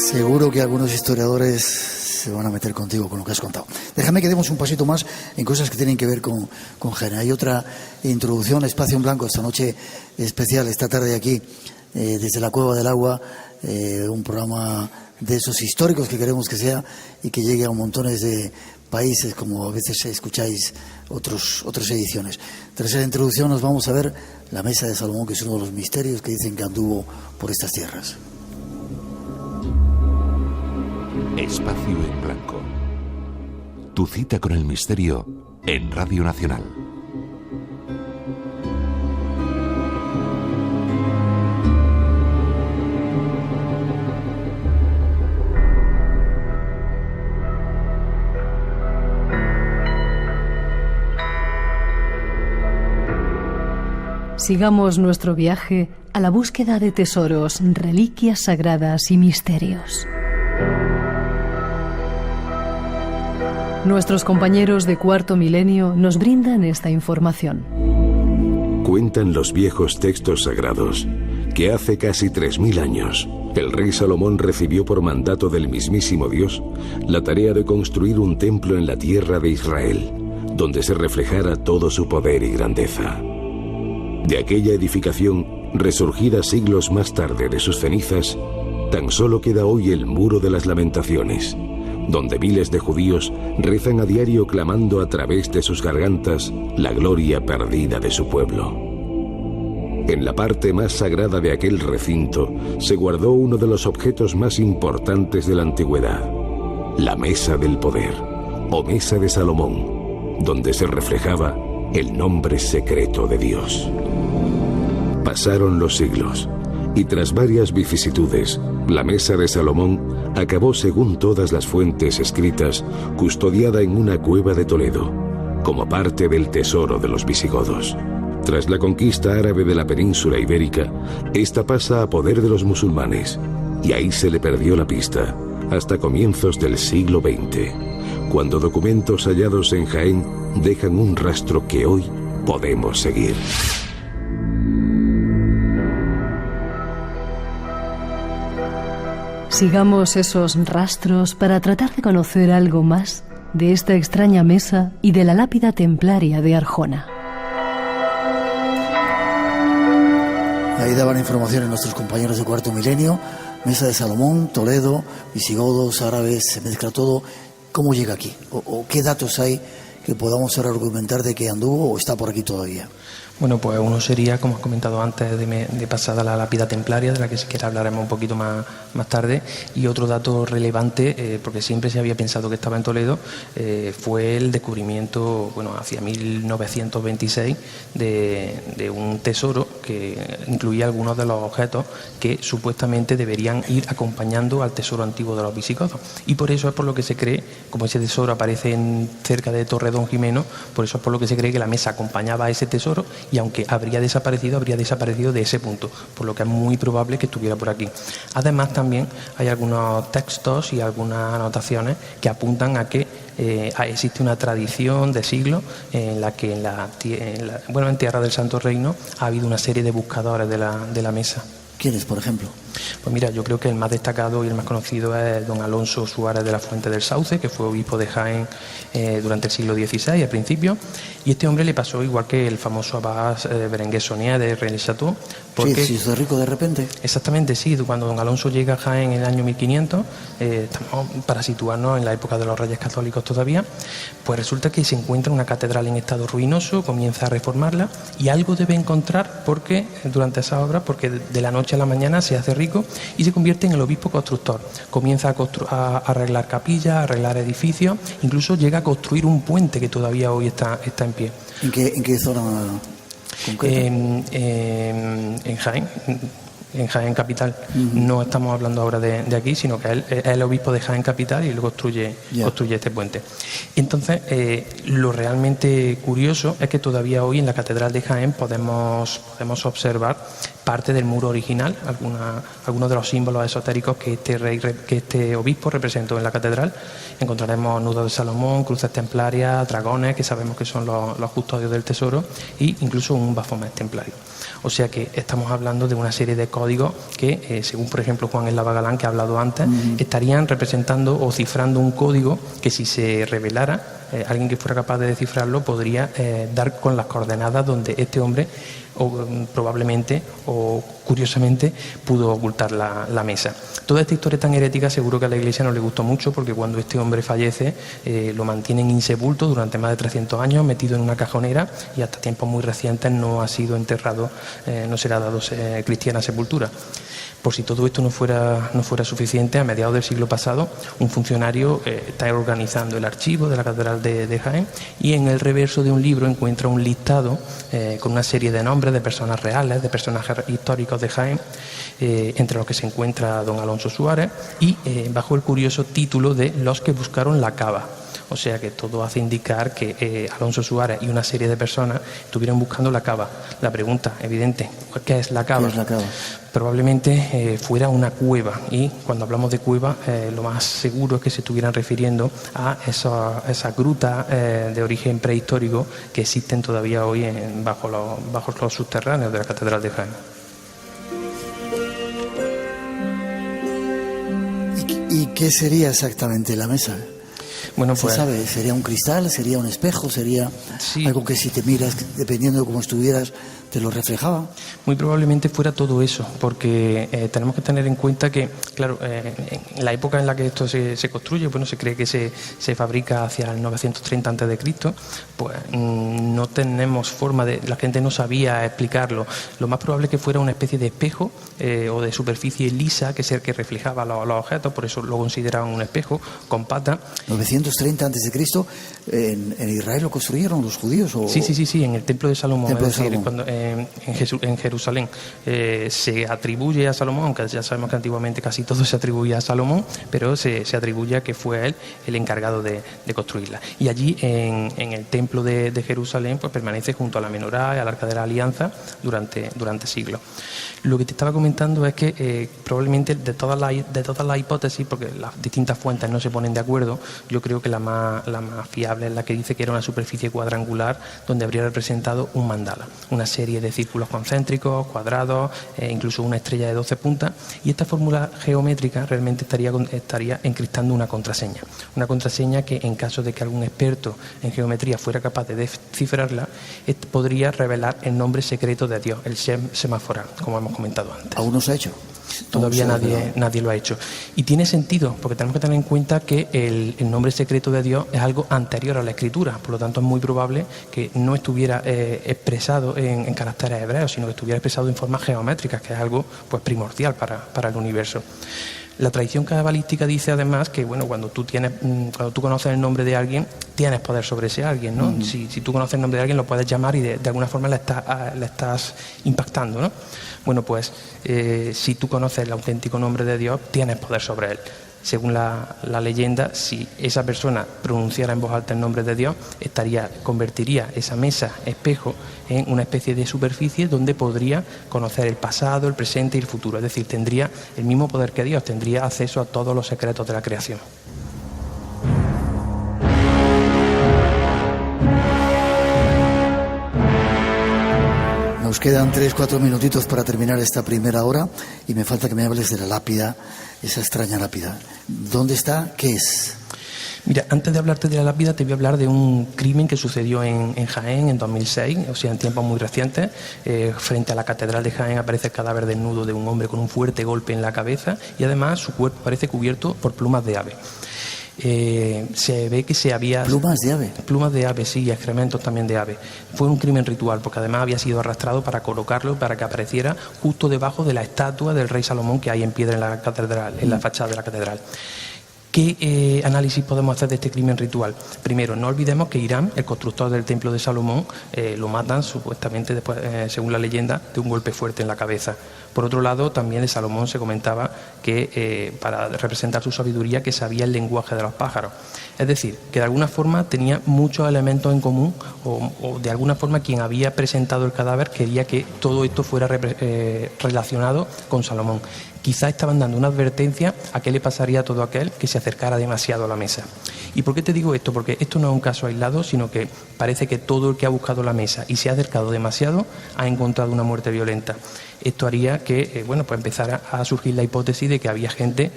Seguro que algunos historiadores se van a meter contigo con lo que has contado. Déjame que demos un pasito más en cosas que tienen que ver con Jaén. Hay otra introducción, Espacio en Blanco, esta noche especial, esta tarde aquí, desde la Cueva del Agua, un programa de esos históricos que queremos que sea y que llegue a montones de países, como a veces escucháis otras ediciones. Tercera introducción, nos vamos a ver la Mesa de Salomón, que es uno de los misterios que dicen que anduvo por estas tierras. Espacio en Blanco. Tu cita con el misterio en Radio Nacional. Sigamos nuestro viaje a la búsqueda de tesoros, reliquias sagradas y misterios. Nuestros compañeros de Cuarto Milenio nos brindan esta información. Cuentan los viejos textos sagrados que hace casi 3000 años el rey Salomón recibió por mandato del mismísimo Dios la tarea de construir un templo en la tierra de Israel, donde se reflejara todo su poder y grandeza. De aquella edificación, resurgida siglos más tarde de sus cenizas, tan solo queda hoy el Muro de las Lamentaciones, donde miles de judíos rezan a diario clamando a través de sus gargantas la gloria perdida de su pueblo. En la parte más sagrada de aquel recinto se guardó uno de los objetos más importantes de la antigüedad, la Mesa del Poder, o Mesa de Salomón, donde se reflejaba el nombre secreto de Dios. Pasaron los siglos, y tras varias vicisitudes, la Mesa de Salomón acabó, según todas las fuentes escritas, custodiada en una cueva de Toledo, como parte del tesoro de los visigodos. Tras la conquista árabe de la península ibérica, esta pasa a poder de los musulmanes, y ahí se le perdió la pista, hasta comienzos del siglo XX, cuando documentos hallados en Jaén dejan un rastro que hoy podemos seguir. Sigamos esos rastros para tratar de conocer algo más de esta extraña mesa y de la lápida templaria de Arjona. Ahí daban información en nuestros compañeros de Cuarto Milenio. Mesa de Salomón, Toledo, visigodos, árabes, se mezcla todo. ¿Cómo llega aquí? ¿O qué datos hay que podamos ahora argumentar de que anduvo o está por aquí todavía? Bueno, pues uno sería, como has comentado antes, de pasada la lápida templaria, de la que si quieres hablaremos un poquito más tarde, y otro dato relevante, porque siempre se había pensado que estaba en Toledo, fue el descubrimiento, bueno, hacia 1926, de un tesoro que incluía algunos de los objetos que supuestamente deberían ir acompañando al tesoro antiguo de los visigodos, y por eso es por lo que se cree, como ese tesoro aparece cerca de Torre Don Jimeno, por eso es por lo que se cree que la mesa acompañaba a ese tesoro, y aunque habría desaparecido de ese punto, por lo que es muy probable que estuviera por aquí. Además, también hay algunos textos y algunas anotaciones que apuntan a que existe una tradición de siglos en la que en Tierra del Santo Reino ha habido una serie de buscadores de la mesa. ¿Quiénes, por ejemplo? Pues mira, yo creo que el más destacado y el más conocido es don Alonso Suárez de la Fuente del Sauce, que fue obispo de Jaén durante el siglo XVI, al principio, y este hombre le pasó igual que el famoso abad Berenguer Saunier de Rennes-le-Château. Sí, se hizo rico de repente. Exactamente, sí. Cuando don Alonso llega a Jaén en el año 1500, estamos para situarnos en la época de los Reyes Católicos todavía, pues resulta que se encuentra una catedral en estado ruinoso, comienza a reformarla y algo debe encontrar durante esa obra, porque de la noche a la mañana se hace rico y se convierte en el obispo constructor. Comienza a arreglar capillas, a arreglar edificios, incluso llega a construir un puente que todavía hoy está en pie. ¿En qué zona concreta? En Jaén. En Jaén capital. No estamos hablando ahora de aquí, sino que él es el obispo de Jaén capital y él construye este puente. Entonces, lo realmente curioso es que todavía hoy en la catedral de Jaén podemos observar parte del muro original, algunos de los símbolos esotéricos que este obispo representó en la catedral. Encontraremos nudos de Salomón, cruces templarias, dragones, que sabemos que son los custodios del tesoro, e incluso un Baphomet templario. O sea que estamos hablando de una serie de códigos que, según por ejemplo Juan Eslava Galán, que ha hablado antes, estarían representando o cifrando un código que, si se revelara, alguien que fuera capaz de descifrarlo podría dar con las coordenadas donde este hombre probablemente o curiosamente pudo ocultar la mesa. Toda esta historia tan herética seguro que a la Iglesia no le gustó mucho, porque cuando este hombre fallece lo mantienen insepulto durante más de 300 años, metido en una cajonera, y hasta tiempos muy recientes no ha sido enterrado, no será dado cristiana sepultura. Por si todo esto no fuera suficiente, a mediados del siglo pasado, un funcionario está organizando el archivo de la Catedral de Jaén, y en el reverso de un libro encuentra un listado con una serie de nombres de personas reales, de personajes históricos de Jaén, entre los que se encuentra don Alonso Suárez, y bajo el curioso título de Los que buscaron la cava. O sea que todo hace indicar que Alonso Suárez y una serie de personas estuvieron buscando la cava. La pregunta evidente, ¿qué es la cava? ¿Qué es la cava? Probablemente fuera una cueva, y cuando hablamos de cueva lo más seguro es que se estuvieran refiriendo a esas grutas de origen prehistórico que existen todavía hoy bajo los subterráneos de la Catedral de Jaén. ¿Y qué sería exactamente la mesa? Bueno, pues, ¿se sabe? ¿Sería un cristal? ¿Sería un espejo? ¿Sería algo que, si te miras, dependiendo de cómo estuvieras, te lo reflejaba? Muy probablemente fuera todo eso, porque tenemos que tener en cuenta que, claro, en la época en la que esto se construye, bueno, se cree que se fabrica hacia el 930 a.C., pues no tenemos forma la gente no sabía explicarlo. Lo más probable es que fuera una especie de espejo o de superficie lisa, que es el que reflejaba los objetos, por eso lo consideraban un espejo con patas. 930 a.C., ¿en Israel lo construyeron los judíos? ¿O? Sí, en el Templo de Salomón. En Jerusalén se atribuye a Salomón, aunque ya sabemos que antiguamente casi todo se atribuía a Salomón, pero se atribuye a que fue él el encargado de construirla. Y allí en el templo de Jerusalén pues permanece junto a la menorá y al arca de la alianza durante siglos. Lo que te estaba comentando es que probablemente de todas las hipótesis, porque las distintas fuentes no se ponen de acuerdo, yo creo que la más fiable es la que dice que era una superficie cuadrangular donde habría representado un mandala, una serie de círculos concéntricos, cuadrados, incluso una estrella de 12 puntas, y esta fórmula geométrica realmente estaría encriptando una contraseña que, en caso de que algún experto en geometría fuera capaz de descifrarla, podría revelar el nombre secreto de Dios, el Shem Semaforal, como hemos comentado antes. ¿Aún no se ha hecho? Todavía nadie lo ha hecho. Y tiene sentido, porque tenemos que tener en cuenta que el nombre secreto de Dios es algo anterior a la escritura, por lo tanto es muy probable que no estuviera expresado en caracteres hebreos, sino que estuviera expresado en formas geométricas, que es algo pues primordial para el universo. La tradición cabalística dice además que cuando tú conoces el nombre de alguien, tienes poder sobre ese alguien, ¿no? Uh-huh. Si tú conoces el nombre de alguien, lo puedes llamar y de alguna forma le estás impactando, ¿no? Bueno, pues si tú conoces el auténtico nombre de Dios, tienes poder sobre él. Según la leyenda, si esa persona pronunciara en voz alta el nombre de Dios, convertiría esa mesa espejo en una especie de superficie donde podría conocer el pasado, el presente y el futuro. Es decir, tendría el mismo poder que Dios, tendría acceso a todos los secretos de la creación. Nos quedan 3-4 minutitos para terminar esta primera hora y me falta que me hables de la lápida, esa extraña lápida. ¿Dónde está? ¿Qué es? Mira, antes de hablarte de la lápida, te voy a hablar de un crimen que sucedió en Jaén en 2006, o sea, en tiempos muy recientes. Frente a la Catedral de Jaén aparece el cadáver desnudo de un hombre con un fuerte golpe en la cabeza, y además su cuerpo parece cubierto por plumas de ave. Se ve que se había... ¿Plumas de ave? Plumas de ave, sí, y excrementos también de ave. Fue un crimen ritual, porque además había sido arrastrado para colocarlo, para que apareciera justo debajo de la estatua del rey Salomón que hay en piedra en la catedral, en la fachada de la catedral. ¿Qué análisis podemos hacer de este crimen ritual? Primero, no olvidemos que Hiram, el constructor del templo de Salomón, lo matan supuestamente después, según la leyenda, de un golpe fuerte en la cabeza. Por otro lado, también de Salomón se comentaba que para representar su sabiduría, que sabía el lenguaje de los pájaros. Es decir, que de alguna forma tenía muchos elementos en común o de alguna forma quien había presentado el cadáver quería que todo esto fuera relacionado con Salomón. Quizá estaban dando una advertencia a qué le pasaría a todo aquel que se acercara demasiado a la mesa. ¿Y por qué te digo esto? Porque esto no es un caso aislado, sino que parece que todo el que ha buscado la mesa y se ha acercado demasiado ha encontrado una muerte violenta. Esto haría que pues empezara a surgir la hipótesis de que había gente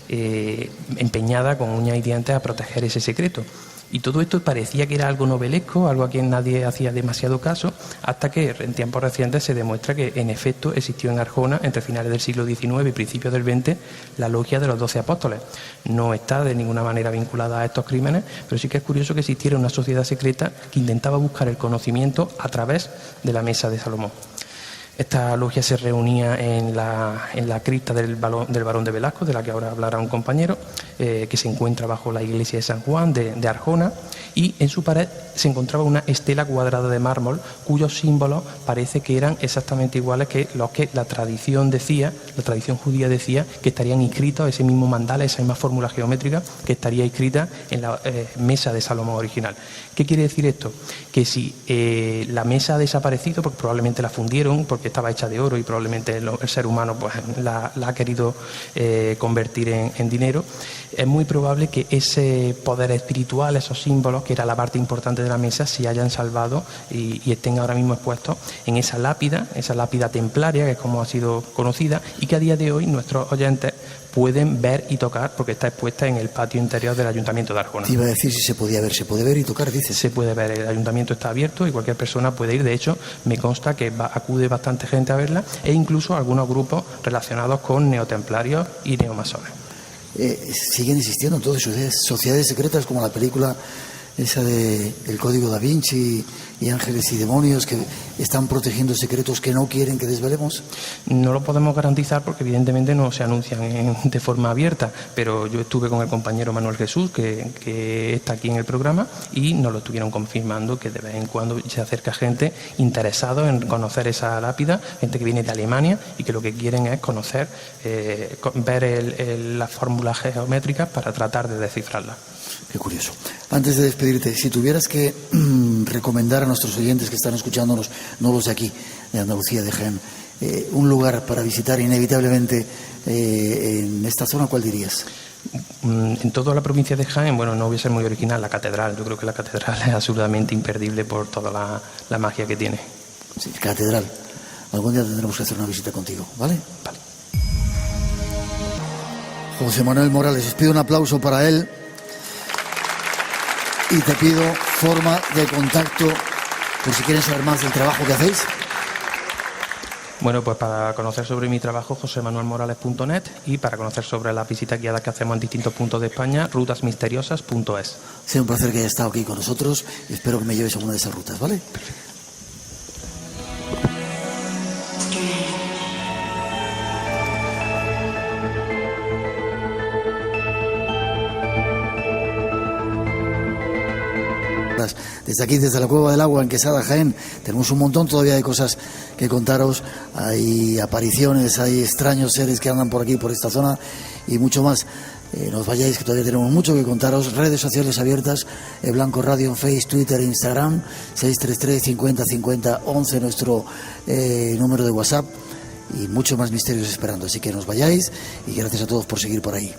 empeñada con uñas y dientes a proteger ese secreto. Y todo esto parecía que era algo novelesco, algo a quien nadie hacía demasiado caso, hasta que en tiempos recientes se demuestra que en efecto existió en Arjona, entre finales del siglo XIX y principios del XX, la logia de los 12 apóstoles. No está de ninguna manera vinculada a estos crímenes, pero sí que es curioso que existiera una sociedad secreta que intentaba buscar el conocimiento a través de la mesa de Salomón. Esta logia se reunía en la cripta del Barón de Velasco, de la que ahora hablará un compañero, que se encuentra bajo la iglesia de San Juan de Arjona, y en su pared se encontraba una estela cuadrada de mármol cuyos símbolos parece que eran exactamente iguales que los que la tradición judía decía que estarían inscritos, ese mismo mandala, esa misma fórmula geométrica que estaría inscrita en la mesa de Salomón original. ¿Qué quiere decir esto? Que si la mesa ha desaparecido, porque probablemente la fundieron, porque estaba hecha de oro y probablemente el ser humano pues la ha querido convertir en dinero, es muy probable que ese poder espiritual, esos símbolos, que era la parte importante de la mesa, se hayan salvado y estén ahora mismo expuestos en esa lápida templaria, que es como ha sido conocida, y que a día de hoy nuestros oyentes pueden ver y tocar porque está expuesta en el patio interior del Ayuntamiento de Arjona. Te iba a decir si se podía ver, ¿se puede ver y tocar, dices? Se puede ver, el Ayuntamiento está abierto y cualquier persona puede ir, de hecho me consta que acude bastante gente a verla e incluso algunos grupos relacionados con neotemplarios y neomasones. Siguen existiendo entonces sociedades secretas como la película esa de El Código Da Vinci y Ángeles y Demonios, que están protegiendo secretos que no quieren que desvelemos? No lo podemos garantizar porque evidentemente no se anuncian de forma abierta, pero yo estuve con el compañero Manuel Jesús, que está aquí en el programa, y nos lo estuvieron confirmando, que de vez en cuando se acerca gente interesada en conocer esa lápida, gente que viene de Alemania y que lo que quieren es conocer, ver las fórmulas geométricas para tratar de descifrarlas. Qué curioso. Antes de despedirte, si tuvieras que recomendar a nuestros oyentes que están escuchándonos, no los de aquí, de Andalucía, de Jaén, un lugar para visitar inevitablemente en esta zona, ¿cuál dirías? En toda la provincia de Jaén, bueno, no voy a ser muy original, la catedral. Yo creo que la catedral es absolutamente imperdible por toda la magia que tiene. Sí, catedral. Algún día tendremos que hacer una visita contigo, ¿vale? Vale. José Manuel Morales, os pido un aplauso para él. Y te pido forma de contacto por si quieren saber más del trabajo que hacéis. Bueno, pues para conocer sobre mi trabajo, josemanuelmorales.net, y para conocer sobre las visitas guiadas que hacemos en distintos puntos de España, rutasmisteriosas.es. Ha sido un placer que hayas estado aquí con nosotros y espero que me lleves a una de esas rutas, ¿vale? Perfecto. Desde aquí, desde la Cueva del Agua, en Quesada, Jaén, tenemos un montón todavía de cosas que contaros. Hay apariciones, hay extraños seres que andan por aquí, por esta zona, y mucho más. No os vayáis, que todavía tenemos mucho que contaros. Redes sociales abiertas, Blanco Radio en Facebook, Twitter, Instagram, 633 50 50 11, nuestro número de WhatsApp, y muchos más misterios esperando. Así que no os vayáis, y gracias a todos por seguir por ahí.